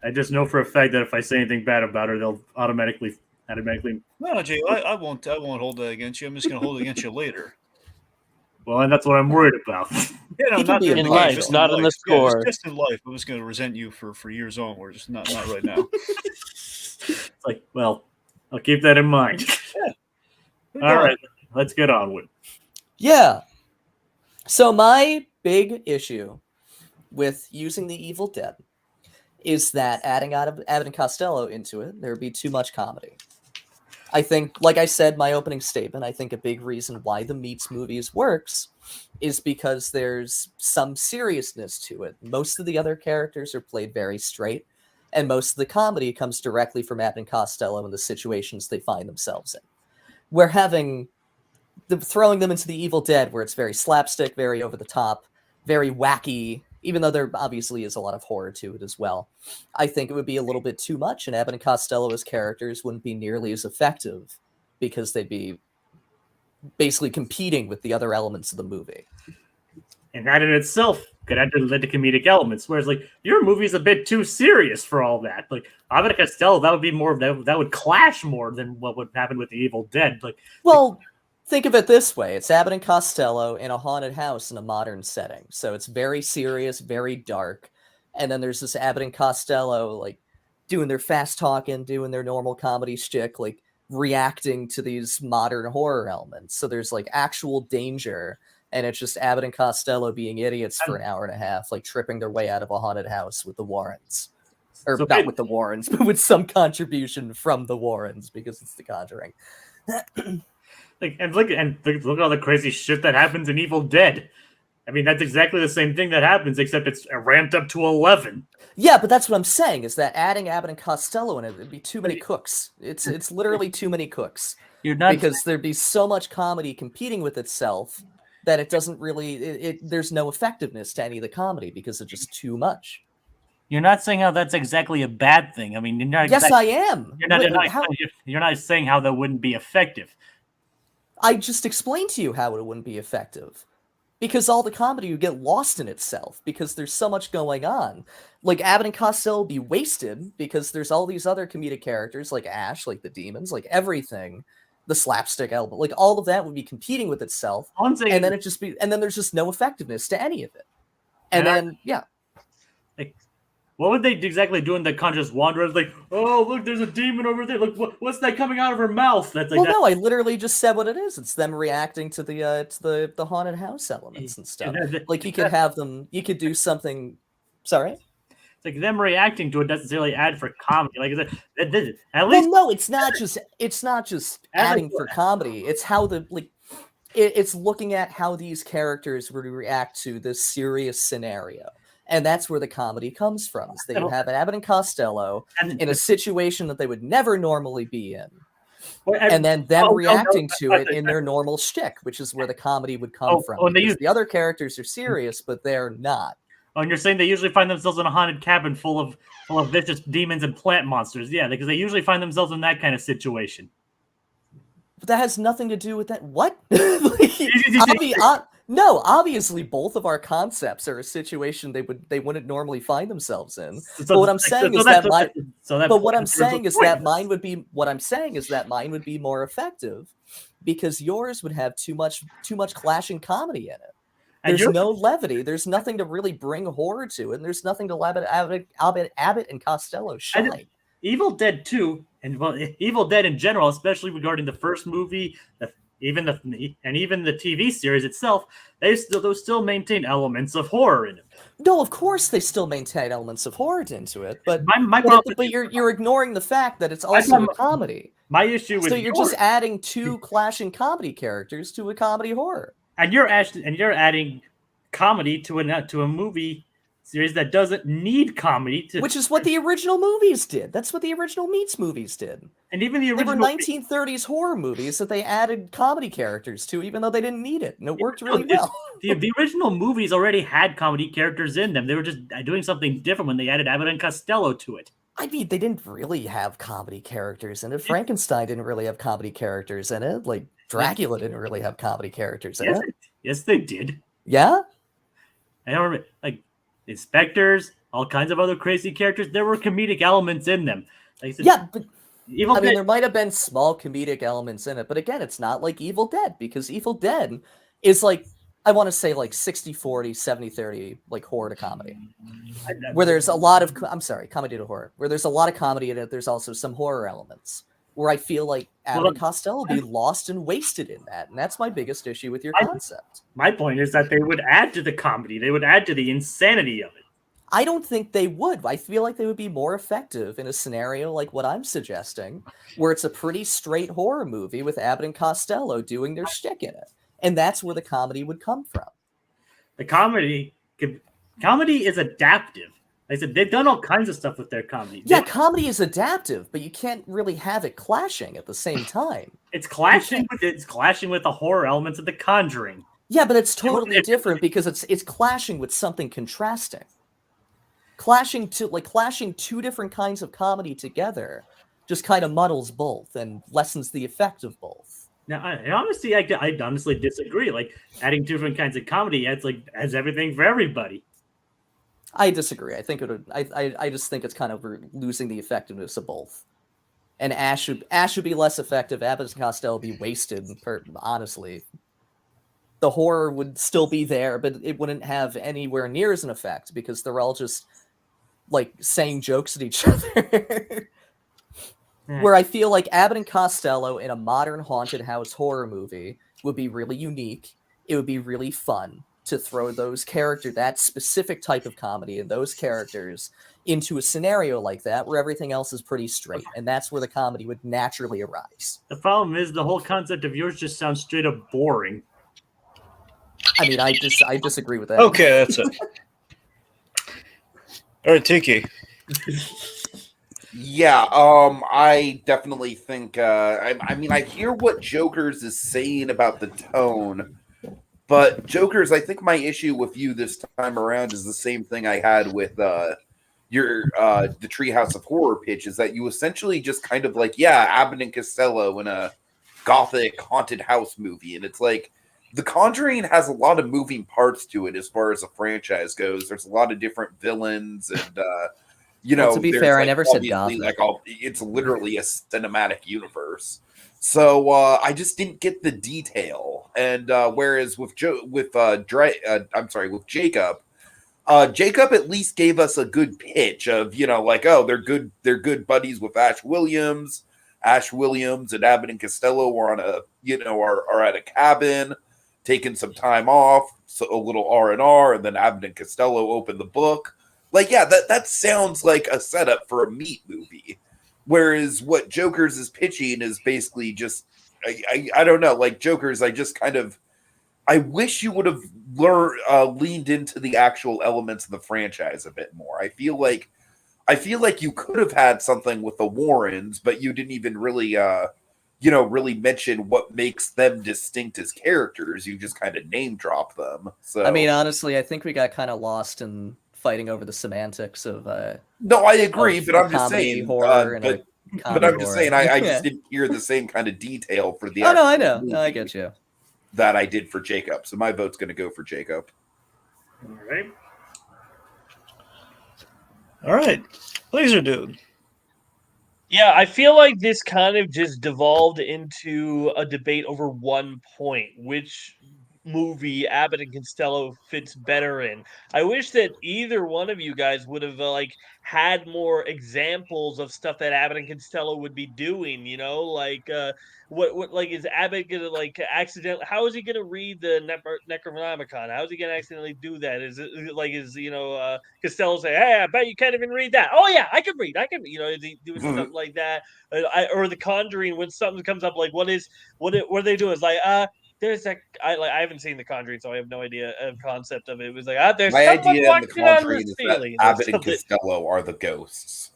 I just know for a fact that if I say anything bad about her, they'll automatically. No, Jay, I won't hold that against you. I'm just going to hold it against you later. Well, and that's what I'm worried about. Yeah, no, not in life, just not in the score. Yeah, just in life. I'm just going to resent you for years onward. Just not right now. It's like, well, I'll keep that in mind. Yeah. All right, let's get on with it. Yeah. So my big issue with using the Evil Dead is that adding Abbott and Costello into it, there would be too much comedy. I think, like I said, my opening statement, I think a big reason why the Meets movies works is because there's some seriousness to it. Most of the other characters are played very straight, and most of the comedy comes directly from Abbott and Costello and the situations they find themselves in. We're throwing them into the Evil Dead, where it's very slapstick, very over the top, very wacky, even though there obviously is a lot of horror to it as well. I think it would be a little bit too much, and Abbott and Costello as characters wouldn't be nearly as effective because they'd be basically competing with the other elements of the movie. And that in itself could add to the comedic elements. Whereas, like, your movie's a bit too serious for all that. Like, Abbott and Costello, that would be more that would clash more than what would happen with the Evil Dead. Like, well, think of it this way. It's Abbott and Costello in a haunted house in a modern setting. So it's very serious, very dark. And then there's this Abbott and Costello, like, doing their fast talking, doing their normal comedy shtick, like, reacting to these modern horror elements. So there's, like, actual danger. And it's just Abbott and Costello being idiots for an hour and a half, like, tripping their way out of a haunted house with the Warrens. Or not with the Warrens, but with some contribution from the Warrens, because it's The Conjuring. Look at all the crazy shit that happens in Evil Dead. I mean, that's exactly the same thing that happens, except it's ramped up to 11. Yeah, but that's what I'm saying, is that adding Abbott and Costello in it would be too many cooks. It's literally too many cooks. You're not Because there'd be so much comedy competing with itself that it doesn't really there's no effectiveness to any of the comedy because it's just too much. You're not saying how that's exactly a bad thing. I mean, you're not. Yes, I am. You're not saying how that wouldn't be effective. I just explained to you how it wouldn't be effective. Because all the comedy would get lost in itself because there's so much going on. Like, Abbott and Costello would be wasted because there's all these other comedic characters like Ash, like the demons, like everything, the slapstick element, like all of that would be competing with itself. And then there's just no effectiveness to any of it. What would they exactly do in the Conscious Wanderers? Like, oh, look, there's a demon over there. Look, what's that coming out of her mouth? That's like no, I literally just said what it is. It's them reacting to the haunted house elements and stuff. Like, you could have them. You could do something. Sorry. It's like them reacting to it doesn't necessarily add for comedy. Like, at least. Well, no, it's not just adding for comedy. It's how it's looking at how these characters would react to this serious scenario. And that's where the comedy comes from. Is that you have an Abbott and Costello in a situation that they would never normally be in. And then them reacting to it in their normal shtick, which is where the comedy would come from. Because the other characters are serious, but they're not. Oh, and you're saying they usually find themselves in a haunted cabin full of vicious demons and plant monsters. Yeah, because they usually find themselves in that kind of situation. But that has nothing to do with that. What? No, obviously both of our concepts are a situation they wouldn't normally find themselves in. But what I'm saying is that mine would be more effective because yours would have too much clashing comedy in it. There's no levity. There's nothing to really bring horror to it, and there's nothing to Abbott and Costello shine. Evil Dead 2, and Evil Dead in general, especially regarding the first movie, even the TV series itself, those still maintain elements of horror in it. No, of course they still maintain elements of horror into it, but you're ignoring the fact that it's also a comedy. My issue with you're just adding two clashing comedy characters to a comedy horror, and you're adding comedy to a movie series that doesn't need comedy which is what the original movies did. That's what the original Meats movies did. And even the original, they were 1930s horror movies that they added comedy characters to, even though they didn't need it, and it worked really well. The original movies already had comedy characters in them. They were just doing something different when they added Abbott and Costello to it. I mean, they didn't really have comedy characters in it. Frankenstein didn't really have comedy characters in it. Like, Dracula didn't really have comedy characters in it. Yes, they did. Yeah? I don't remember, inspectors, all kinds of other crazy characters. There were comedic elements in them. But there might have been small comedic elements in it, but again, it's not like Evil Dead, because Evil Dead is I want to say 60-40, 70-30, horror to comedy. Where there's a lot of, comedy to horror. Where there's a lot of comedy in it, there's also some horror elements. Where I feel like Abbott and Costello will be lost and wasted in that. And that's my biggest issue with your concept. My point is that they would add to the comedy. They would add to the insanity of it. I don't think they would. I feel like they would be more effective in a scenario like what I'm suggesting, where it's a pretty straight horror movie with Abbott and Costello doing their shtick in it. And that's where the comedy would come from. The comedy is adaptive. Like I said, they've done all kinds of stuff with their comedy. Yeah, comedy is adaptive, but you can't really have it clashing at the same time. It's clashing with the horror elements of The Conjuring. Yeah, but it's totally different because it's clashing with something contrasting. Clashing two different kinds of comedy together just kind of muddles both and lessens the effect of both. Now, I honestly disagree. Like, adding two different kinds of comedy adds everything for everybody. I disagree. I think I just think it's kind of losing the effectiveness of both. And Ash should be less effective. Abbott and Costello would be wasted. Honestly, the horror would still be there, but it wouldn't have anywhere near as an effect because they're all just saying jokes at each other. Where I feel like Abbott and Costello in a modern haunted house horror movie would be really unique. It would be really fun. to throw that specific type of comedy and those characters into a scenario like that where everything else is pretty straight, and that's where the comedy would naturally arise. The problem is the whole concept of yours just sounds straight up boring. I mean, I disagree with that. Okay, that's it. All right, Tiki. Yeah, I definitely think. I mean, I hear what Jokerz is saying about the tone, but Jokerz, I think my issue with you this time around is the same thing I had with the Treehouse of Horror pitch. Is that you essentially just kind of like, yeah, Abbott and Costello in a gothic haunted house movie, and it's like The Conjuring has a lot of moving parts to it as far as a franchise goes. There's a lot of different villains and. To be fair, I never said gothic. It's literally a cinematic universe. So I just didn't get the detail. And whereas with Jacob, Jacob at least gave us a good pitch of, they're good buddies with Ash Williams. Ash Williams and Abbott and Costello were on are at a cabin, taking some time off, so a little R&R, and then Abbott and Costello open the book. That sounds like a setup for a meat movie. Whereas what Jokerz is pitching is basically just, I don't know, like Jokerz, I wish you would have leaned into the actual elements of the franchise a bit more. I feel like you could have had something with the Warrens, but you didn't even really, really mention what makes them distinct as characters. You just kind of name drop them. So I mean, honestly, I think we got kind of lost in fighting over the semantics of no, I agree, but I'm just saying horror but I'm just saying I just didn't hear the same kind of detail for the I know. No, I get you. That I did for Jacob. So my vote's going to go for Jacob. All right. Laser Dude. Yeah, I feel like this kind of just devolved into a debate over one point, which movie Abbott and Costello fits better in. I wish that either one of you guys would have had more examples of stuff that Abbott and Costello would be doing. What is Abbott gonna accidentally? How is he gonna read the Necronomicon? How is he gonna accidentally do that? Is it Costello say, "Hey, I bet you can't even read that." Oh yeah, I can read. Is he doing something like that? Or The Conjuring, when something comes up what are they doing? It's there's I haven't seen The Conjuring, so I have no idea of concept of it. It was there's my someone idea in The walking on Conjuring the is ceiling. that Abbott and Costello are the ghosts.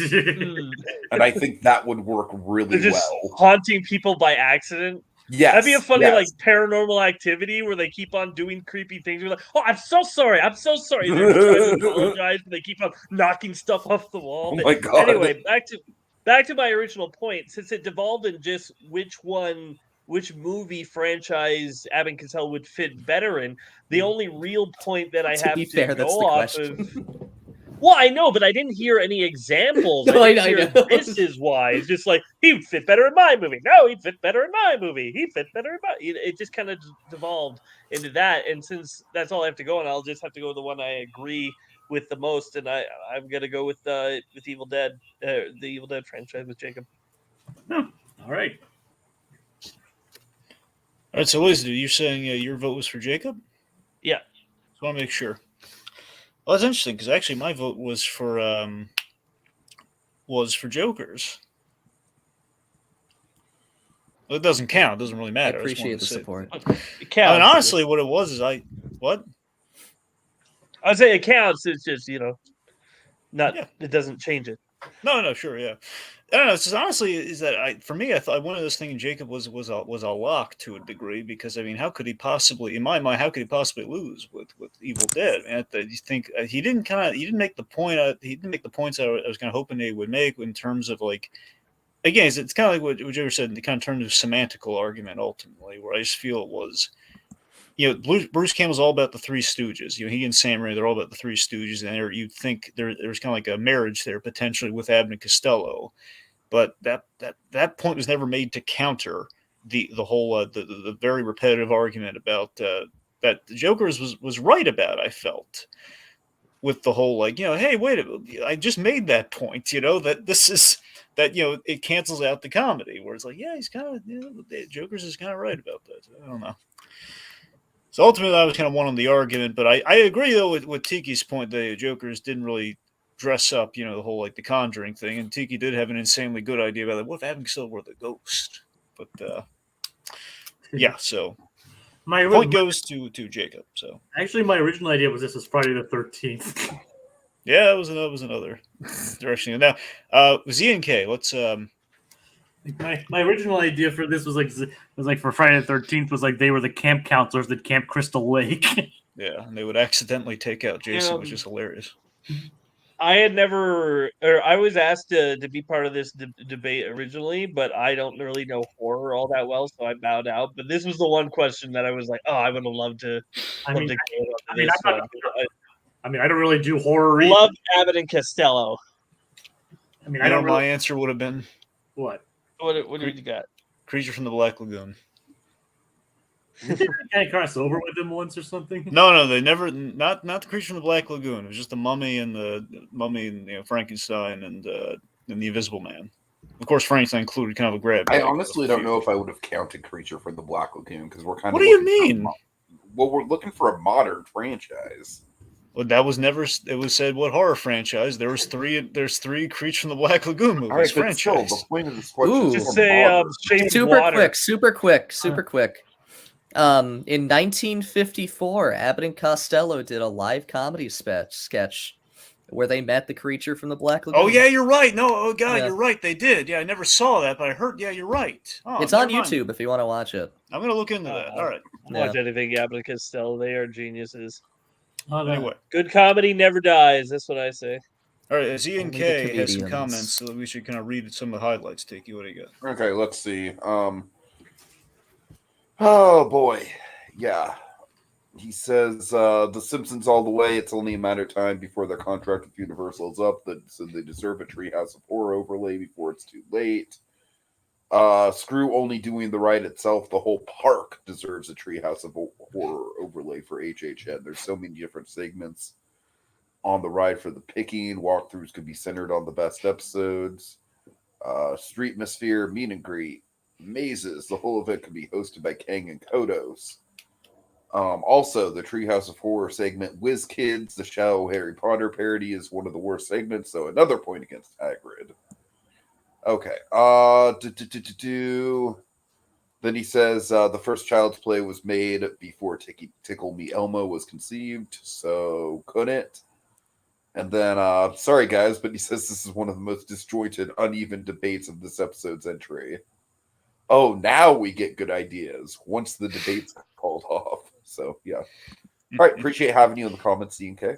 And I think that would work really They're just well. haunting people by accident. Yes. That'd be a funny paranormal activity where they keep on doing creepy things. You're like, oh, I'm so sorry. They're trying to apologize, but they keep on knocking stuff off the wall. Oh But my God. anyway, back to my original point. Since it devolved in just which movie franchise Abbott and Costello would fit better in, the only real point that I have to go off of. Well, I know, but I didn't hear any examples. No, I know. This is why. It's just he'd fit better in my movie. No, he'd fit better in my movie. He'd fit better in my. It just kind of devolved into that. And since that's all I have to go on, I'll just have to go with the one I agree with the most. And I'm gonna go with Evil Dead, the Evil Dead franchise with Jacob. All right. All right, so Liz, you're saying your vote was for Jacob? Yeah. Just want to make sure. Well, that's interesting because actually my vote was for Jokerz. Well, it doesn't count. It doesn't really matter. I appreciate the support. It counts. I mean, honestly, what it was is what? I would say it counts. It's just It doesn't change it. No, sure, yeah. I don't know. It's just honestly is that for me, I thought one of those things Jacob was a lock to a degree because I mean, how could he possibly, in my mind, lose with Evil Dead? And you think he didn't make the point. He didn't make the points I was kind of hoping they would make in terms of again, it's kind of like what Joker said. It kind of turned into a semantical argument ultimately, where I just feel it was. Bruce Campbell's all about the Three Stooges. He and Sam Raimi, they're all about the Three Stooges, and you'd think there's kind of like a marriage there potentially with Abbott and Costello, but that point was never made to counter the whole the very repetitive argument about that the Jokerz was right about. I felt with the whole hey, wait a minute, I just made that point. That this is that it cancels out the comedy. Where it's yeah, he's kind of Jokerz is kind of right about that. I don't know. So ultimately, I was kind of one on the argument, but I agree though with Tiki's point that Joker's didn't really dress up, the whole like the Conjuring thing, and Tiki did have an insanely good idea about it. What if Abbott and Costello were the ghost? But yeah, so My point goes to Jacob. So actually, my original idea was this was Friday the 13th. yeah, that was another direction. Now, Z and K, let's My original idea for this was like for Friday the 13th was like they were the camp counselors at Camp Crystal Lake. yeah, and they would accidentally take out Jason, which is hilarious. I had never, or I was asked to be part of this debate originally, but I don't really know horror all that well, so I bowed out. But this was the one question that I was like, oh, I would have loved to. I love mean, to get onto I mean, this I'm not- one. I mean, I don't really do horror. I love Abbott and Costello. I mean, I I know don't my really. answer would have been What? What did you got? Creature from the Black Lagoon. Did they kind of cross over with them once or something? No, they never. Not the Creature from the Black Lagoon. It was just the Mummy and Frankenstein and the Invisible Man. Of course, Frankenstein included kind of a grab. I bag honestly with a don't know few. if I would have counted Creature from the Black Lagoon because we're kind of. What do you mean? Well, we're looking for a modern franchise. Well, that was never. It was said what horror franchise? There's three Creature from the Black Lagoon movies. All right, but franchise. still, the point of this question Ooh. is Just for say modern. Shape of Super Water. quick, super quick. In 1954, Abbott and Costello did a live comedy sketch where they met the creature from the Black Lagoon. Oh yeah, you're right. No, oh god, Yeah. you're right. They did. Yeah, I never saw that, but I heard. Yeah, you're right. Oh, It's on never mind. YouTube if you want to watch it. I'm gonna look into that. All right. Watch anything Abbott and Costello. They are geniuses. Anyway, Good comedy never dies. That's what I say. all right. Z and Only the K has some comedians. comments, so we should kind of read some of the highlights. Tiki, what do you got? Okay, let's see. Oh boy, yeah. He says the Simpsons all the way. It's only a matter of time before their contract with Universal is up. So they deserve a Treehouse of Horror overlay before it's too late. Screw only doing the ride itself. The whole park deserves a Treehouse of Horror overlay for HHN. There's so many different segments on the ride for the picking. Walkthroughs could be centered on the best episodes. Streetmosphere, meet and greet, mazes. The whole event could be hosted by Kang and Kodos. Also, the Treehouse of Horror segment, Whiz Kids, the shallow Harry Potter parody, is one of the worst segments, so another point against Hagrid. Okay. Then he says the first Child's Play was made before Tickle Me Elmo was conceived, so couldn't. And then, sorry guys, but he says this is one of the most disjointed, uneven debates of this episode's entry. Oh, now we get good ideas once the debate's called off. So, yeah. All right, appreciate having you in the comments, C&K.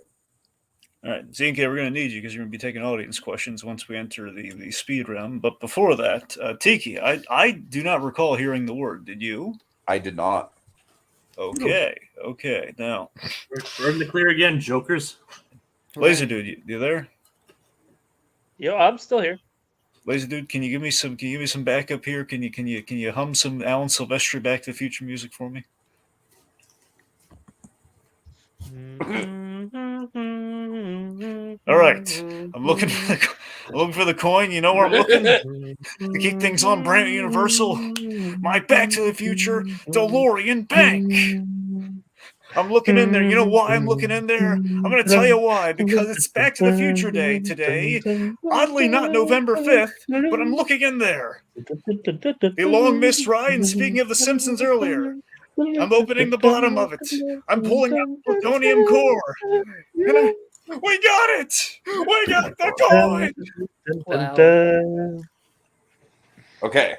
All right, Z and K, we're going to need you because you're going to be taking audience questions once we enter the speed round. But before that, Tiki, I do not recall hearing the word. Did you? I did not. Okay. Now, We're in the clear again, Jokerz. Laser Dude, you there? Yo, I'm still here. Laser Dude, can you give me some backup here? Can you hum some Alan Silvestri Back to the Future music for me? All right, I'm looking for the coin. You know where I'm looking to keep things on brand at Universal. My Back to the Future DeLorean Bank. I'm looking in there. You know why I'm looking in there? I'm going to tell you why. Because it's Back to the Future Day today. Oddly, not November 5th, but I'm looking in there. The long missed ride. And speaking of The Simpsons earlier, I'm opening the bottom of it. I'm pulling out the plutonium core. And we got it! We got the coin! Wow. Okay.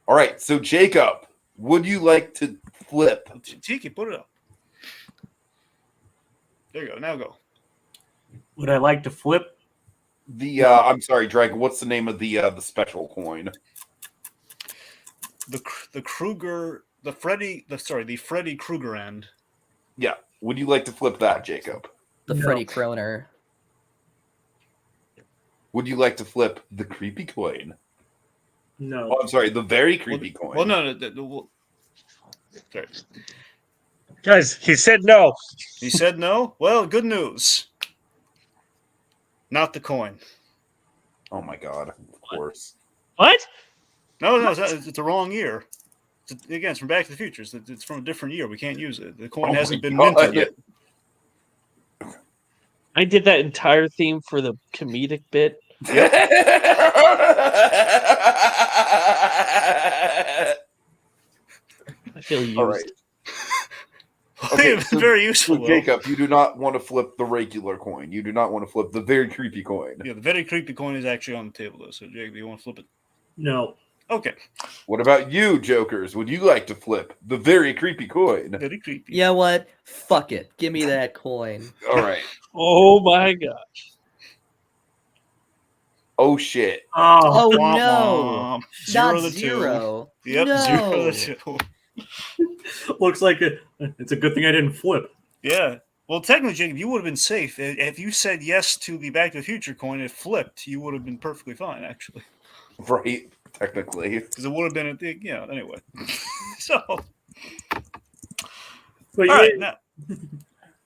All right, so Jacob, would you like to flip? Tiki, put it up. There you go. Now go. Would I like to flip? The I'm sorry, Dragon. What's the name of the special coin? The Kruger, the Freddy Krueger end. Yeah. Would you like to flip that, Jacob? The No. Freddy Kroner. Would you like to flip the creepy coin? No. Oh, I'm sorry, the very creepy coin. Well, no. Sorry. Guys, he said no. He said no. Well, good news. Not the coin. Oh my god! Of course. What? No, it's the wrong year. Again, it's from Back to the Future. It's from a different year. We can't use it. The coin Oh hasn't my been God. minted yet. I did that entire theme for the comedic bit. I feel used. All right. Okay, so- very useful. So, though. Jacob, you do not want to flip the regular coin. You do not want to flip the very creepy coin. Yeah, the very creepy coin is actually on the table, though. So, Jacob, do you want to flip it? No. Okay. What about you, Jokers? Would you like to flip the very creepy coin? Very creepy. You know what? Fuck it. Give me that coin. All right. Oh my god. Oh shit. Oh, Oh Womp no. womp. Zero Not to two. zero. Yep, No. 0 to 2. looks like it's a good thing I didn't flip. Yeah. Well, technically, Jacob, you would have been safe. If you said yes to the Back to the Future coin, it flipped, you would have been perfectly fine, actually. Right. Technically. Because it would have been, anyway. So, But all right, now.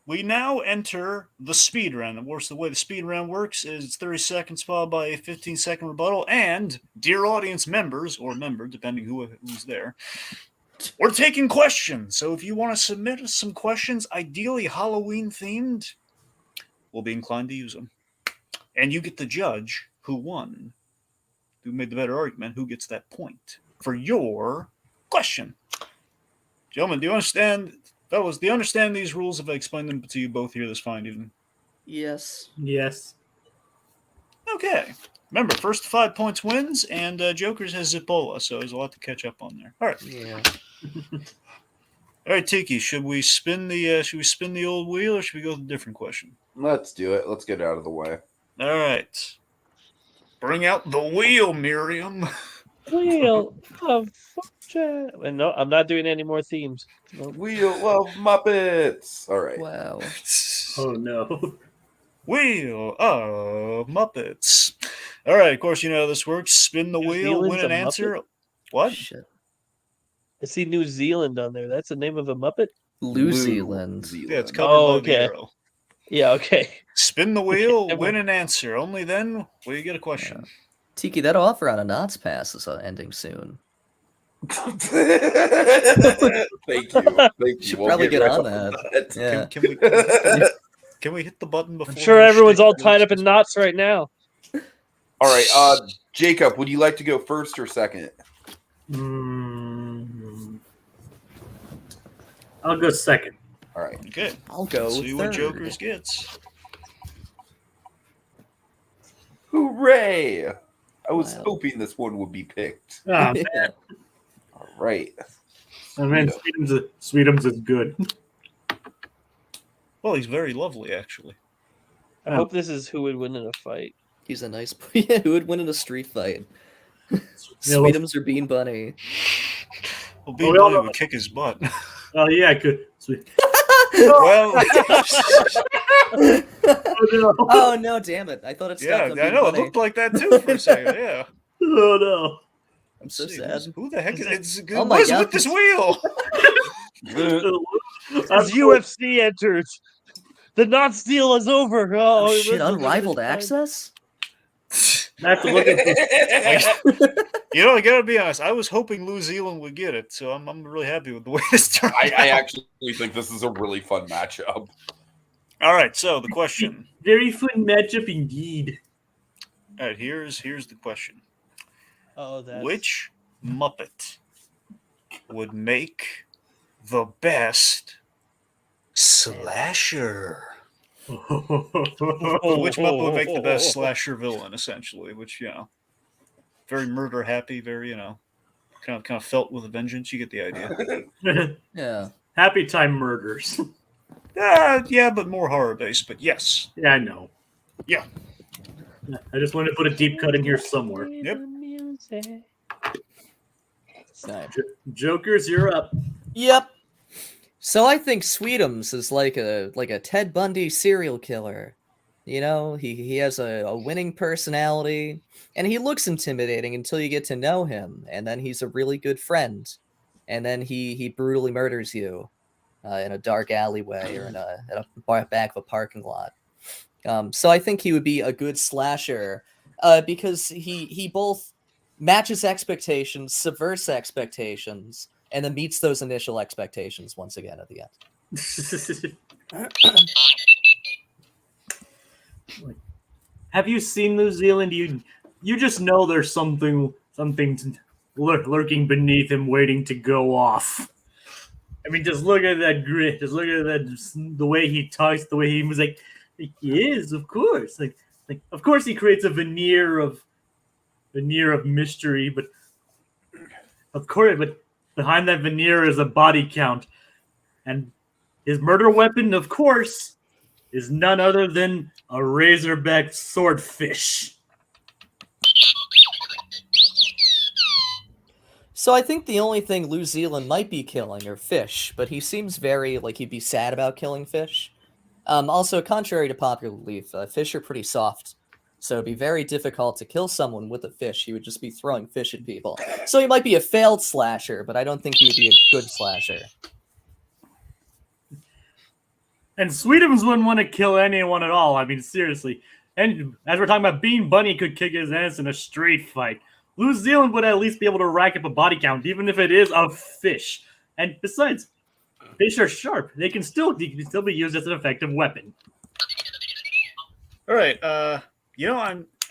We now enter the speed round. Of course, the way the speed round works is it's 30 seconds followed by a 15-second rebuttal. And, dear audience members, or member, depending who's there, we're taking questions. So if you want to submit us some questions, ideally Halloween-themed, we'll be inclined to use them. And you get to judge who won, who made the better argument, who gets that point for your question. Gentlemen, do you understand... Fellas, do you understand these rules if I explain them to you both here this fine evening? Yes. yes. Okay. Remember, first to 5 points wins, and Jokerz has Ebola, so there's a lot to catch up on there. All right. Yeah. All right, Tiki, should we spin the old wheel, or should we go with a different question? Let's do it. Let's get it out of the way. All right. Bring out the wheel, Miriam. Wheel of Fortune. And no, I'm not doing any more themes. Nope. Wheel of Muppets. All right. Wow. Oh no. Wheel of Muppets. All right, of course, you know how this works. Spin the New wheel, Zealand's win a an Muppet? answer. What? Shit. I see New Zealand on there. That's the name of a Muppet? New Zealand. Yeah, it's covered Oh, by okay. the arrow. Yeah, okay. Spin the wheel, Never- win an answer. Only then will you get a question. Tiki, that offer on a Knots Pass is ending soon. Thank you. Thank you. Should We'll probably get right on that. Yeah. Can we hit the button before? I'm sure we everyone's shake all the- tied up in knots right now. All right. Jacob, would you like to go first or second? I'll go second. All right. Okay. I'll go Let's see what third. Jokerz gets. Hooray! I was Wow. hoping this one would be picked. Oh, man. All right. Oh, man, Sweetums is good. Well, he's very lovely, actually. I hope this is who would win in a fight. He's a nice boy. Yeah, who would win in a street fight? Yeah, Sweetums or Bean Bunny? Well, Bean we all Bunny know would kick his butt. Oh yeah, good. Sweet. Well, Oh, no. Oh no, damn it. I thought it stopped yeah, on I Bean know. It Bunny. looked like that too for a second. Yeah. Oh no. I'm so See, sad. Who the heck is it? Oh my What's God, with this wheel? As UFC enters, the knots deal is over. Oh, Oh, shit, this is- unrivaled access? I have to look at this. You know, I gotta be honest. I was hoping New Zealand would get it, so I'm really happy with the way this turned I out. actually think this is a really fun matchup. All right, so the question. Very fun matchup indeed. All right, here's the question. Oh, that's... Which Muppet would make the best slasher? Which Muppet would make the best slasher villain, essentially? Which, very murder happy, very, kind of felt with a vengeance. You get the idea. Yeah. Happy Time Murders. Yeah, but more horror based. But yes, Yeah, I know. Yeah. I just wanted to put a deep cut in here somewhere. Yep. Jokerz, you're up. Yep. So I think Sweetums is like a Ted Bundy serial killer. You know, he has a winning personality, and he looks intimidating until you get to know him, and then he's a really good friend, and then he brutally murders you in a dark alleyway or in a back of a parking lot. So I think he would be a good slasher because he both matches expectations, subverts expectations, and then meets those initial expectations once again at the end. Have you seen New Zealand? You just know there's something lurking beneath him, waiting to go off. I mean, just look at that grit. Just look at that, the way he talks, the way he was like he is, of course. Like of course he creates a veneer of mystery, but of course, but behind that veneer is a body count, and his murder weapon, of course, is none other than a razorback swordfish. So I think the only thing New Zealand might be killing are fish, but he seems very like he'd be sad about killing fish. Also, contrary to popular belief, fish are pretty soft, so it'd be very difficult to kill someone with a fish. He would just be throwing fish at people. So he might be a failed slasher, but I don't think he would be a good slasher. And Sweetums wouldn't want to kill anyone at all. I mean, seriously. And as we're talking about, Bean Bunny could kick his ass in a street fight. New Zealand would at least be able to rack up a body count, even if it is a fish. And besides, fish are sharp. They can still be used as an effective weapon. All right. I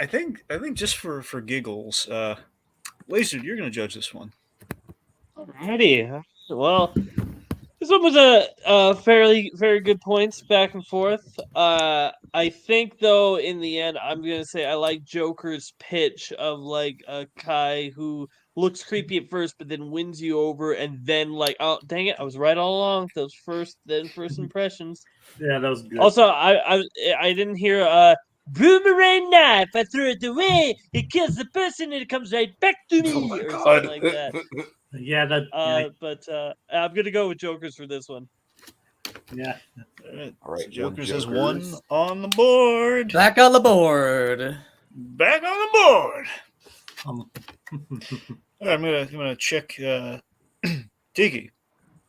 think just for giggles, Laser, you're going to judge this one. Alrighty. Well, this one was a very good points back and forth. I think though in the end I'm gonna say I like Joker's pitch of like a Kai who looks creepy at first but then wins you over and then like, oh dang it, I was right all along. Those first impressions. Yeah, that was good. Also, I didn't hear boomerang knife. I threw it away. It kills the person and it comes right back to me, Oh my or God. something like that. Yeah, But I'm gonna go with Joker's for this one. yeah. All right. So Joker's has Joker's. one on the board. Back on the board. Back on the board. Um, All right, I'm gonna check. Tiki,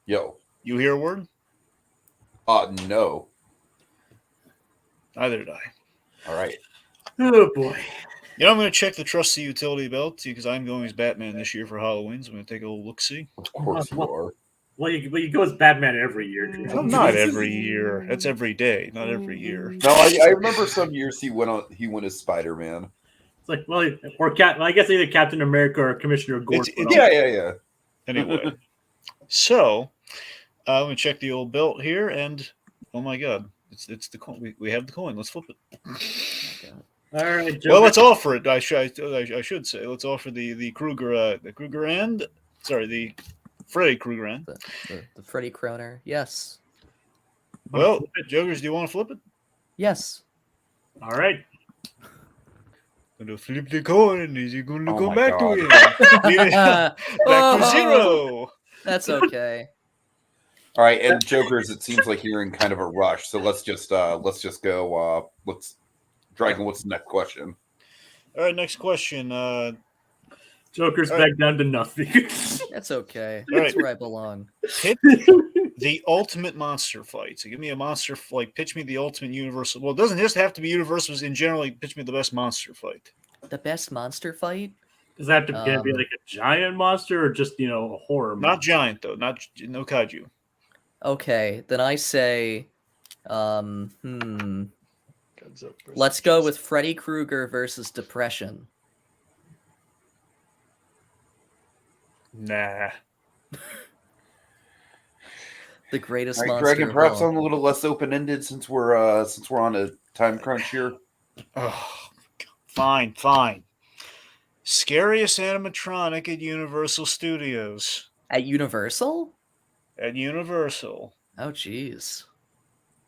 Yo. you hear a word? No. Neither did I. All right. oh boy. You know, I'm going to check the trusty utility belt because I'm going as Batman this year for Halloween. So I'm going to take a little look-see. Of course you are. Well, you go as Batman every year. Well, not every year. That's every day, not every year. No, I remember some years he went as Spider-Man. It's like, well, I guess either Captain America or Commissioner Gordon. Yeah. Anyway, so I'm going to check the old belt here, and oh my God, it's the coin. We have the coin. Let's flip it. All right, Joker. Well, let's offer it. I should say, let's offer the Kruger, the Freddy Krueger end. The Freddy Kroner. Yes. Well, Jokers, do you want to flip it? Yes. All right. Gonna flip the coin. Is he going to Oh go my back God. to it? Back to zero. That's okay. All right, and Joker's. It seems like you're in kind of a rush, so let's just go. Dragon, what's the next question? All right, next question. Joker's All back down to nothing. That's okay. All That's right. where I belong. Hit the ultimate monster fight. So give me a monster, like pitch me the ultimate universal. Well, it doesn't just have to be universal. In general, pitch me the best monster fight. The best monster fight? Does that have to be like a giant monster or just a horror? Not monster? giant though. No kaiju. Okay, then I say, let's go with Freddy Krueger versus Depression. Nah. The greatest All right, monster. Dragon, of perhaps all. I'm a little less open-ended since we're on a time crunch here. Oh, fine. Scariest animatronic at Universal Studios. At Universal? At Universal. Oh, jeez.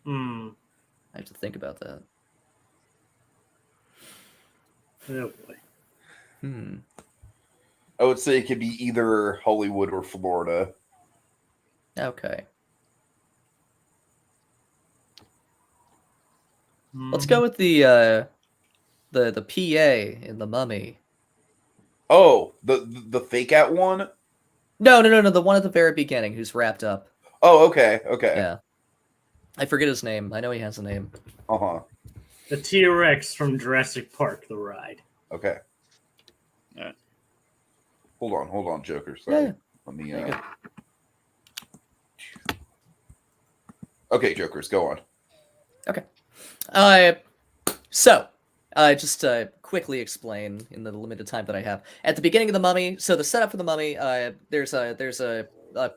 Hmm. I have to think about that. Oh boy. I would say it could be either Hollywood or Florida. Okay. Let's go with the PA in The Mummy. Oh, the fake out one? No, the one at the very beginning who's wrapped up. Oh, okay. Yeah. I forget his name. I know he has a name. Uh-huh. The T-Rex from Jurassic Park, the ride. Okay. All right. Hold on, Joker. Sorry. Yeah. Let me Okay, Jokerz, go on. So, just to quickly explain in the limited time that I have. At the beginning of The Mummy, so the setup for The Mummy, there's a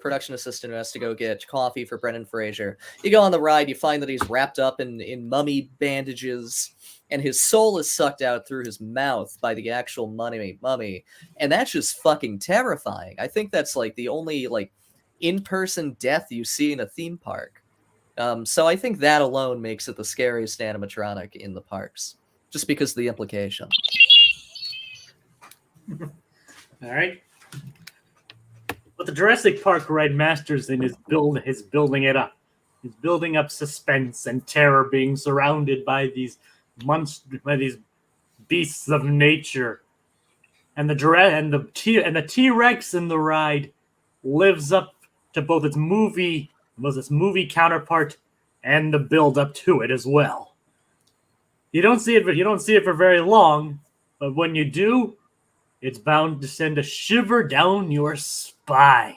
production assistant who has to go get coffee for Brendan Fraser. You go on the ride, you find that he's wrapped up in mummy bandages, and his soul is sucked out through his mouth by the actual mummy, and that's just fucking terrifying. I think that's like the only like in-person death you see in a theme park. So I think that alone makes it the scariest animatronic in the parks, just because of the implication. All right. What the Jurassic Park ride masters in is building it up. He's building up suspense and terror, being surrounded by these beasts of nature, and the T-Rex in the ride lives up to both its movie counterpart and the build up to it as well. You don't see it for very long, but when you do, it's bound to send a shiver down your spine.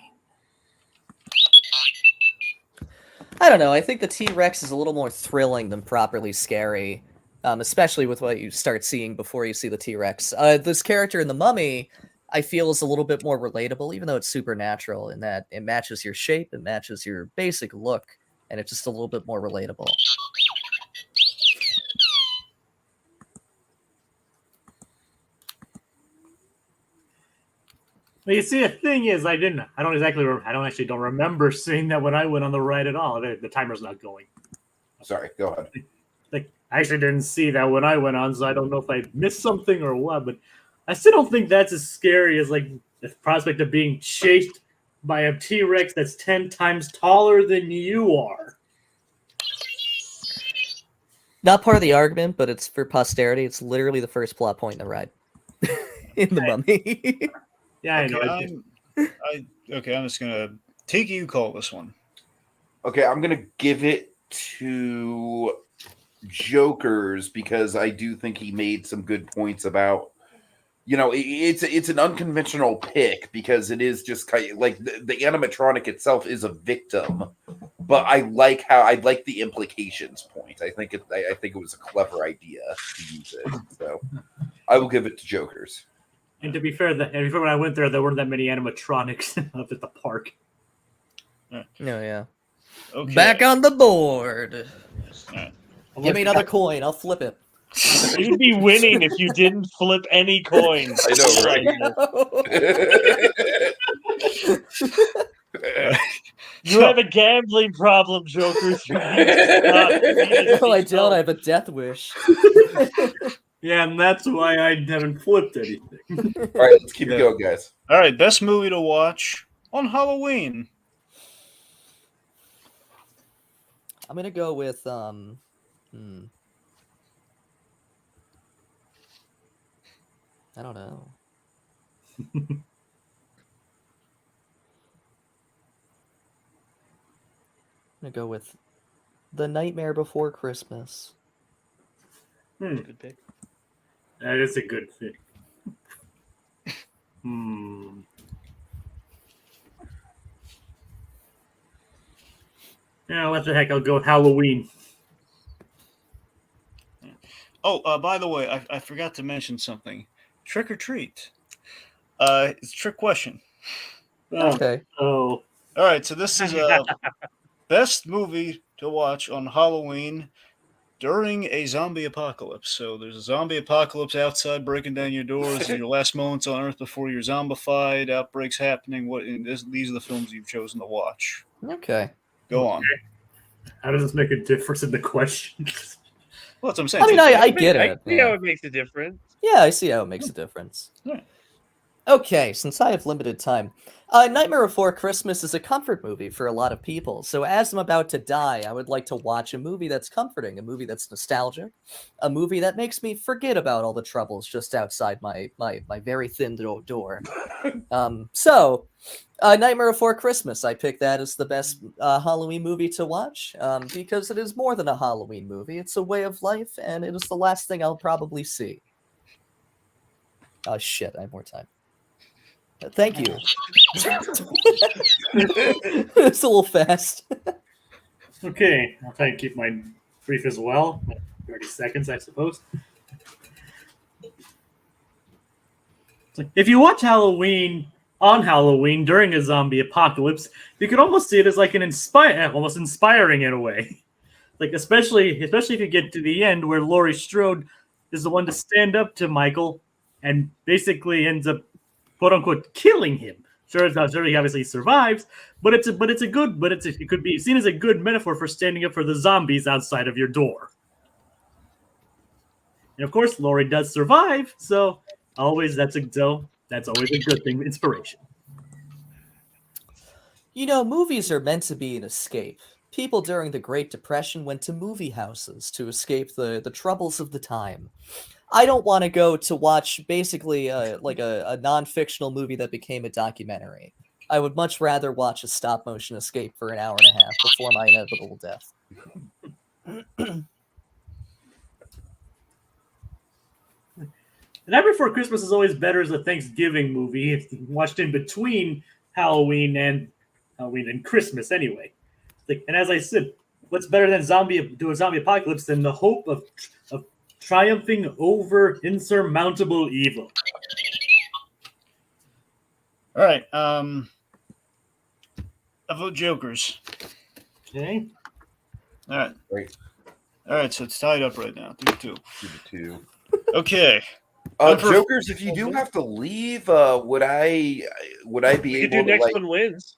I don't know. I think the T-Rex is a little more thrilling than properly scary, especially with what you start seeing before you see the T-Rex. This character in The Mummy, I feel, is a little bit more relatable, even though it's supernatural in that it matches your shape, it matches your basic look, and it's just a little bit more relatable. Well, you see, the thing is, I don't remember seeing that when I went on the ride at all. The timer's not going. Sorry, go ahead. Like, I actually didn't see that when I went on, so I don't know if I missed something or what. But I still don't think that's as scary as like the prospect of being chased by a T-Rex that's 10 times taller than you are. Not part of the argument, but it's for posterity. It's literally the first plot point in the ride. In The Mummy. Yeah, I know. Okay, I'm just gonna take you call this one. Okay, I'm gonna give it to Jokerz because I do think he made some good points about, it's an unconventional pick because it is just kind of like the animatronic itself is a victim, but I like the implications point. I think it was a clever idea to use it, so I will give it to Jokerz. And to be fair, when I went there weren't that many animatronics up at the park. No, yeah. Okay. Back on the board. Right. Give me another coin. I'll flip it. You'd be winning if you didn't flip any coins. I know, right? You have a gambling problem, Jokerz. You need to stop. No, I don't. I have a death wish. Yeah, and that's why I haven't flipped anything. All right, let's keep it going, guys. All right, best movie to watch on Halloween. I'm gonna go with I don't know. I'm gonna go with The Nightmare Before Christmas. Good pick. That is a good pick. Yeah, what the heck? I'll go with Halloween. Oh, by the way, I forgot to mention something. Trick or treat. It's a trick question. Okay. Oh. All right, so this is a best movie to watch on Halloween during a zombie apocalypse. So there's a zombie apocalypse outside breaking down your doors, your last moments on Earth before you're zombified, outbreaks happening. These are the films you've chosen to watch. Okay. Go on. How does this make a difference in the question? Well, that's what I'm saying. I mean, I get I it. see how it makes a difference. Yeah, I see how it makes a difference. Right. Okay, since I have limited time, Nightmare Before Christmas is a comfort movie for a lot of people. So as I'm about to die, I would like to watch a movie that's comforting, a movie that's nostalgic, a movie that makes me forget about all the troubles just outside my very thin door. So Nightmare Before Christmas, I picked that as the best Halloween movie to watch because it is more than a Halloween movie. It's a way of life, and it is the last thing I'll probably see. Oh, shit, I have more time. Thank you. It's a little fast. Okay, I'll try and keep mine brief as well. 30 seconds, I suppose. If you watch Halloween on Halloween during a zombie apocalypse, you could almost see it as like an almost inspiring in a way. Like especially if you get to the end where Laurie Strode is the one to stand up to Michael and basically ends up quote unquote killing him. Sure, he obviously survives, but it could be seen as a good metaphor for standing up for the zombies outside of your door. And of course, Laurie does survive, so that's always a good thing. Inspiration. You know, movies are meant to be an escape. People during the Great Depression went to movie houses to escape the troubles of the time. I don't want to go to watch basically like a non-fictional movie that became a documentary. I would much rather watch a stop-motion escape for an hour and a half before my inevitable death. The Night Before Christmas is always better as a Thanksgiving movie. It's watched in between Halloween and Christmas anyway. And as I said, what's better than a zombie apocalypse than the hope of triumphing over insurmountable evil? All right. I vote Joker's. Okay. All right. Great. All right. So it's tied up right now. 2-2. 2-2. Okay. Joker's, if you do have to leave, would I be You could able do next to one wins.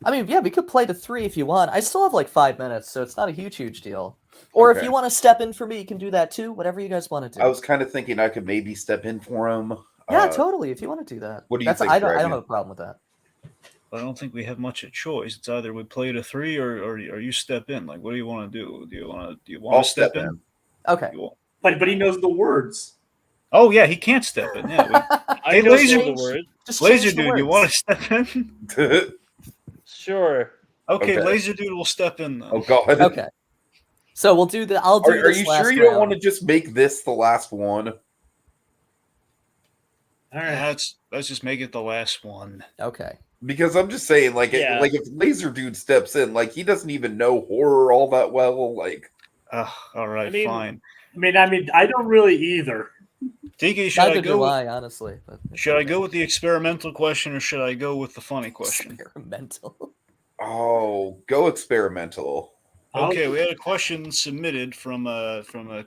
I mean, yeah, we could play to 3 if you want. I still have like 5 minutes, so it's not a huge deal. Or if Okay. you want to step in for me, you can do that too. Whatever you guys want to do. I was kind of thinking I could maybe step in for him. Yeah, totally. If you want to do that. What do you think, I don't Dragon? have a problem with that. I don't think we have much of a choice. It's either we play to 3 or you step in. Like, what do you want to do? Do you want I'll to step in? Okay. You want- But he knows the words. Oh yeah, he can't step in. Yeah. I Hey, know Laser- the word. Just Laser change the Dude, you words. want to step in? Sure. Okay, Okay. Laser Dude will step in then. Oh God. Okay. So we'll do the. I'll do Are this you last sure you don't round. want to just make this the last one? All right. Let's just make it the last one. Okay. Because I'm just saying, like, Yeah. like if Laser Dude steps in, like he doesn't even know horror all that well. Like, All right, I mean- fine. I mean, I don't really either. Tiki, should Neither I do go? I, honestly. But Should I go with the experimental question or should I go with the funny question? Experimental. oh, go experimental. Okay, we had a question submitted from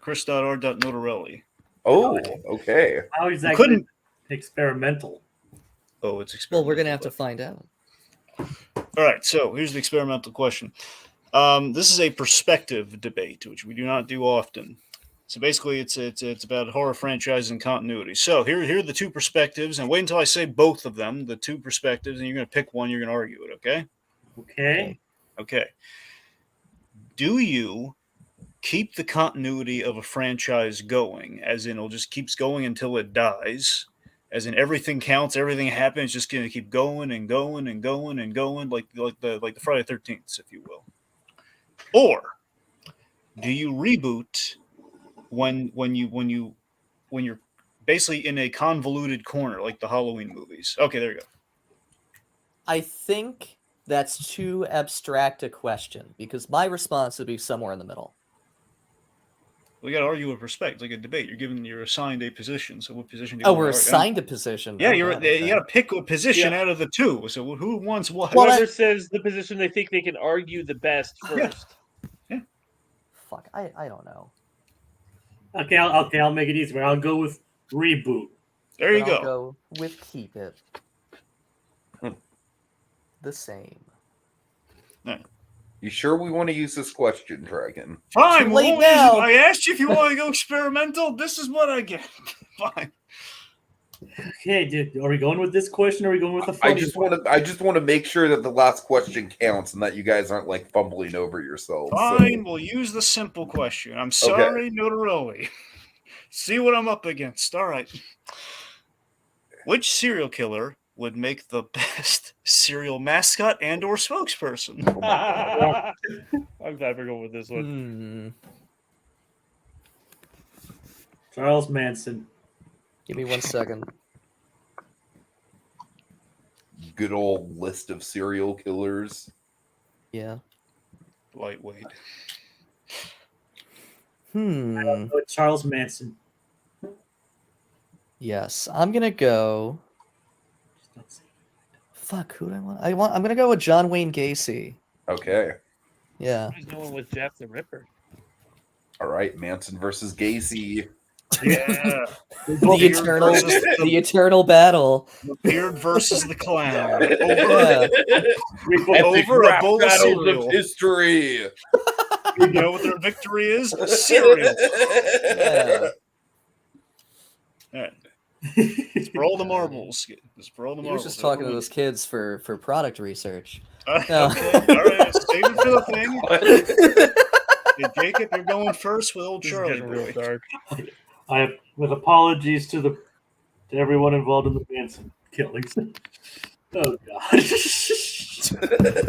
Chris.R.Notarelli. Oh, okay. How You exactly couldn't. experimental? Oh, it's experimental. Well, we're gonna have to find out. All right, so here's the experimental question. This is a perspective debate, which we do not do often. So basically, it's about horror franchises and continuity. So here are the two perspectives, and wait until I say both of them, the two perspectives, and you're going to pick one. You're going to argue it. Okay? Okay. Okay. Do you keep the continuity of a franchise going, as in it just keeps going until it dies, as in everything counts, everything happens, just going to keep going and going and going and going, like the Friday 13th, if you will, or do you reboot when you're basically in a convoluted corner, like the Halloween movies? Okay, there you go. I think that's too abstract a question because my response would be somewhere in the middle. We got to argue with respect, like a debate. You're assigned a position. So what position do you Oh, want we're to argue? assigned a position. Yeah, Oh, you God, okay. got to pick a position out of the two. So who wants what? Well, Whoever says the position they think they can argue the best Yeah. first. Fuck, I don't know. Okay, I'll make it easier. I'll go with reboot. There you Then I'll go. go with keep it the same. You sure we want to use this question, Dragon? Fine. Too well, late what is it? now. I asked you if you want to go experimental. This is what I get. Fine. Okay, are we going with this question or are we going with the I funny just one? want to make sure that the last question counts and that you guys aren't like fumbling over yourselves. Fine. We'll use the simple question. I'm sorry, Notarelli. See what I'm up against. All right. Which serial killer would make the best serial mascot and/or spokesperson? I'm glad we're going with this one. Charles Manson. Give me 1 second. Good old list of serial killers. Yeah. lightweight. It's Charles Manson. Yes, I'm gonna go. Fuck, who do I want? I'm gonna go with John Wayne Gacy. Okay. Yeah. There's no one with Jack the Ripper. All right. Manson versus Gacy. Yeah. The eternal battle. The beard versus the clown. Epic Over a rap bowl of battles cereal. of history. You know what their victory is? Cereal. Yeah. All right. It's for all the marbles. It's for all the He marbles. was just talking to those kids for product research. Okay. No. All right. Save it for the thing. Yeah, Jacob, you're going first with old This is Charlie getting real boy. dark. I have, with apologies to everyone involved in the Manson killings. Oh God.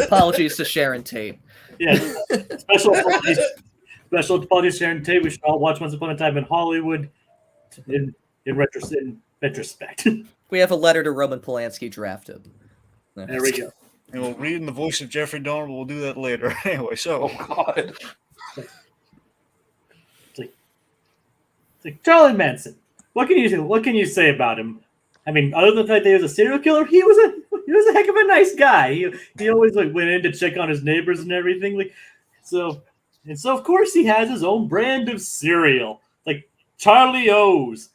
Apologies to Sharon Tate. Yeah. Special apologies, Sharon Tate. We should all watch Once Upon a Time in Hollywood. In retrospect. We have a letter to Roman Polanski drafted. There we go. And we'll read in the voice of Jeffrey Dahmer. We'll do that later. Anyway, so. Oh God. It's like Charlie Manson. What can you say about him? I mean, other than the fact that he was a serial killer, he was a heck of a nice guy. He always went in to check on his neighbors and everything. So of course he has his own brand of cereal, like Charlie O's.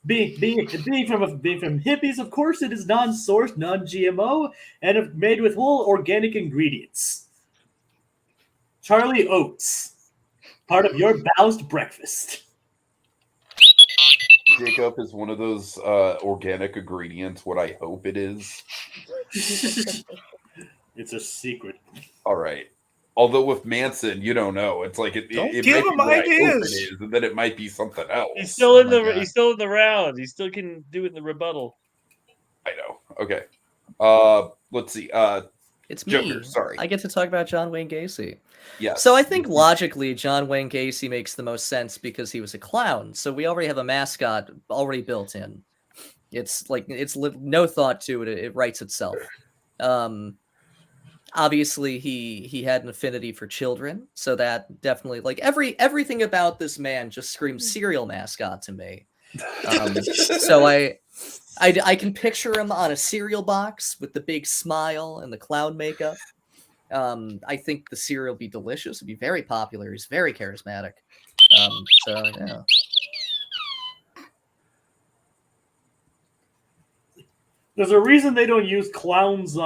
Being from hippies, of course it is non-sourced, non-GMO, and made with whole organic ingredients. Charlie Oats, part of your balanced breakfast. Jacob is one of those organic ingredients. What I hope it is. It's a secret. All right. Although with Manson, you don't know. It's like it Don't might give be him what I hope ideas. it is, and then it might be something else. He's still in Oh the my God. he's still in the round. He still can do it in the rebuttal. I know. Okay. Let's see. It's me. Joker, sorry. I get to talk about John Wayne Gacy. Yes. So I think logically, John Wayne Gacy makes the most sense because he was a clown. So we already have a mascot already built in. It's no thought to it. It writes itself. Obviously, he had an affinity for children, so that definitely everything about this man just screams cereal mascot to me. So I can picture him on a cereal box with the big smile and the clown makeup. I think the cereal would be delicious. It'd be very popular. He's very charismatic. So yeah. There's a reason they don't use clowns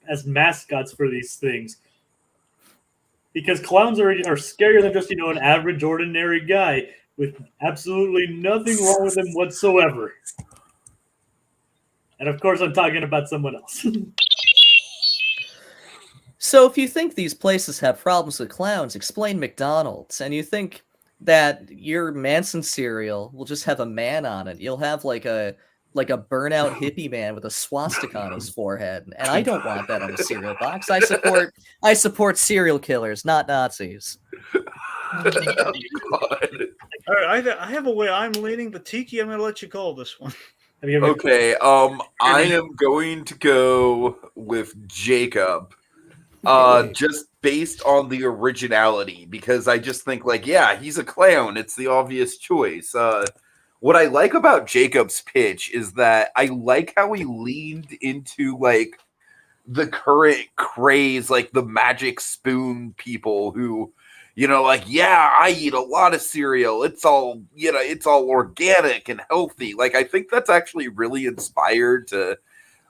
as mascots for these things. Because clowns are scarier than just, an average, ordinary guy with absolutely nothing wrong with him whatsoever. And of course, I'm talking about someone else. So if you think these places have problems with clowns, explain McDonald's. And you think that your Manson cereal will just have a man on it. You'll have like a burnout hippie man with a swastika on his forehead. And I don't want that on a cereal box. I support serial killers, not Nazis. Oh, God. All right, I have a way I'm leaning, but Tiki, I'm going to let you call this one. Have you ever Okay. I am going to go with Jacob. Just based on the originality, because I just think he's a clown. It's the obvious choice. What I like about Jacob's pitch is that I like how he leaned into the current craze, the magic spoon people who, I eat a lot of cereal. It's all, it's all organic and healthy. I think that's actually really inspired to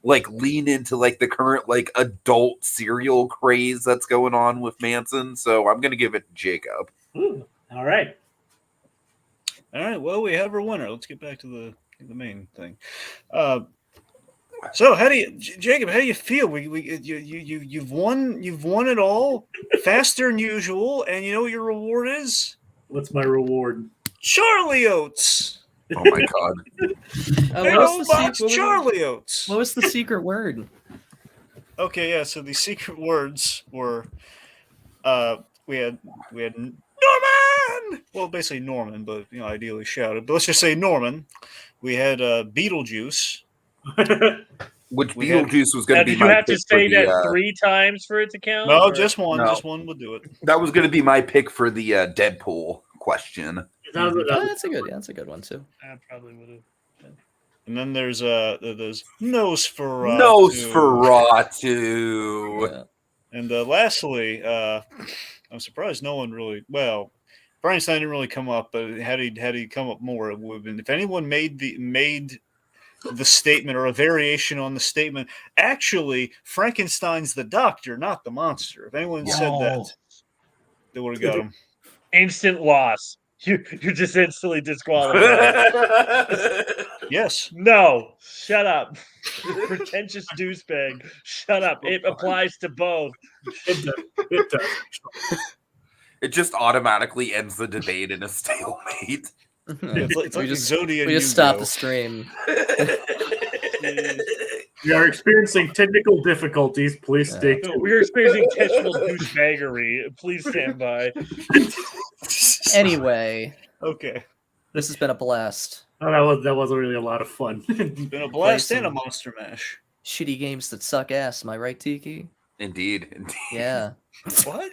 lean into the current adult cereal craze that's going on with Manson. So I'm gonna give it to Jacob. Ooh, all right. All right, well, we have our winner. Let's get back to the main thing. So, Jacob? How do you feel? You've won it all faster than usual, and you know what your reward is? What's my reward? Charlie Oats. Oh my God! Charlie Oats. What was the secret word? Okay, yeah. So the secret words were, we had Norman. Well, basically Norman, but ideally shouted. But let's just say Norman. We had Beetlejuice. Which We had- Beetlejuice was Now, going to be did you my have to pick for say that the, 3 times for it to count? No, or- just one. No. Just one would do it. that was going to be my pick for the Deadpool question. That was- Oh, that's a good one too. I probably would have. And then there's Nosferatu. Nosferatu. Yeah. And lastly, I'm surprised no one really. Well, Frankenstein didn't really come up, but had he come up more, it would have been. If anyone made the statement or a variation on the statement, actually, Frankenstein's the doctor, not the monster. If anyone said that, they would have got him. Instant loss. You're just instantly disqualified. Yes. No, shut up. Pretentious douchebag. Shut up. It applies to both. It does. It just automatically ends the debate in a stalemate. It's like we just Exodia we and just stopped Yu-Gi-Oh. the stream. We are experiencing technical difficulties. Please stay tuned. We're experiencing technical douchebaggery. Please stand by. Anyway, Okay. this has been a blast. Oh, that wasn't really a lot of fun. It's been a blast Play and a some- monster mash. Shitty games that suck ass. Am I right, Tiki? Indeed. Yeah. What?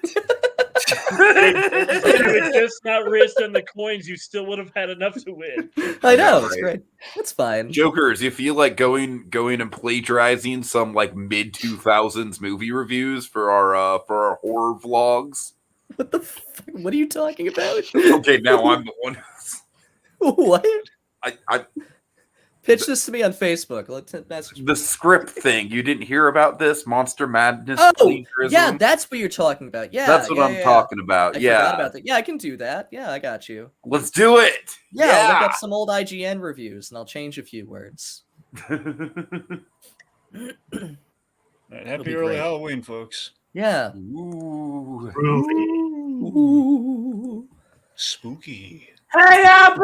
If you had just not risked on the coins, you still would have had enough to win. I know. It's right. great. It's fine. Jokerz, you feel like going and plagiarizing some like mid 2000s movie reviews for our horror vlogs? What the fuck? What are you talking about? Okay, now I'm the one. What? I Pitch this to me on Facebook. Let's message me. the script thing. You didn't hear about this Monster Madness Oh, plagiarism? yeah, that's what you're talking about. Yeah, That's what yeah, I'm yeah, talking about. I Yeah, forgot about that. Yeah, I can do that. Yeah, I got you. let's do it. Yeah, I'll look up some old IGN reviews and I'll change a few words. All right, happy be early great. Halloween, folks. Yeah. Ooh. Groovy. Ooh. Spooky. Hey, Apple!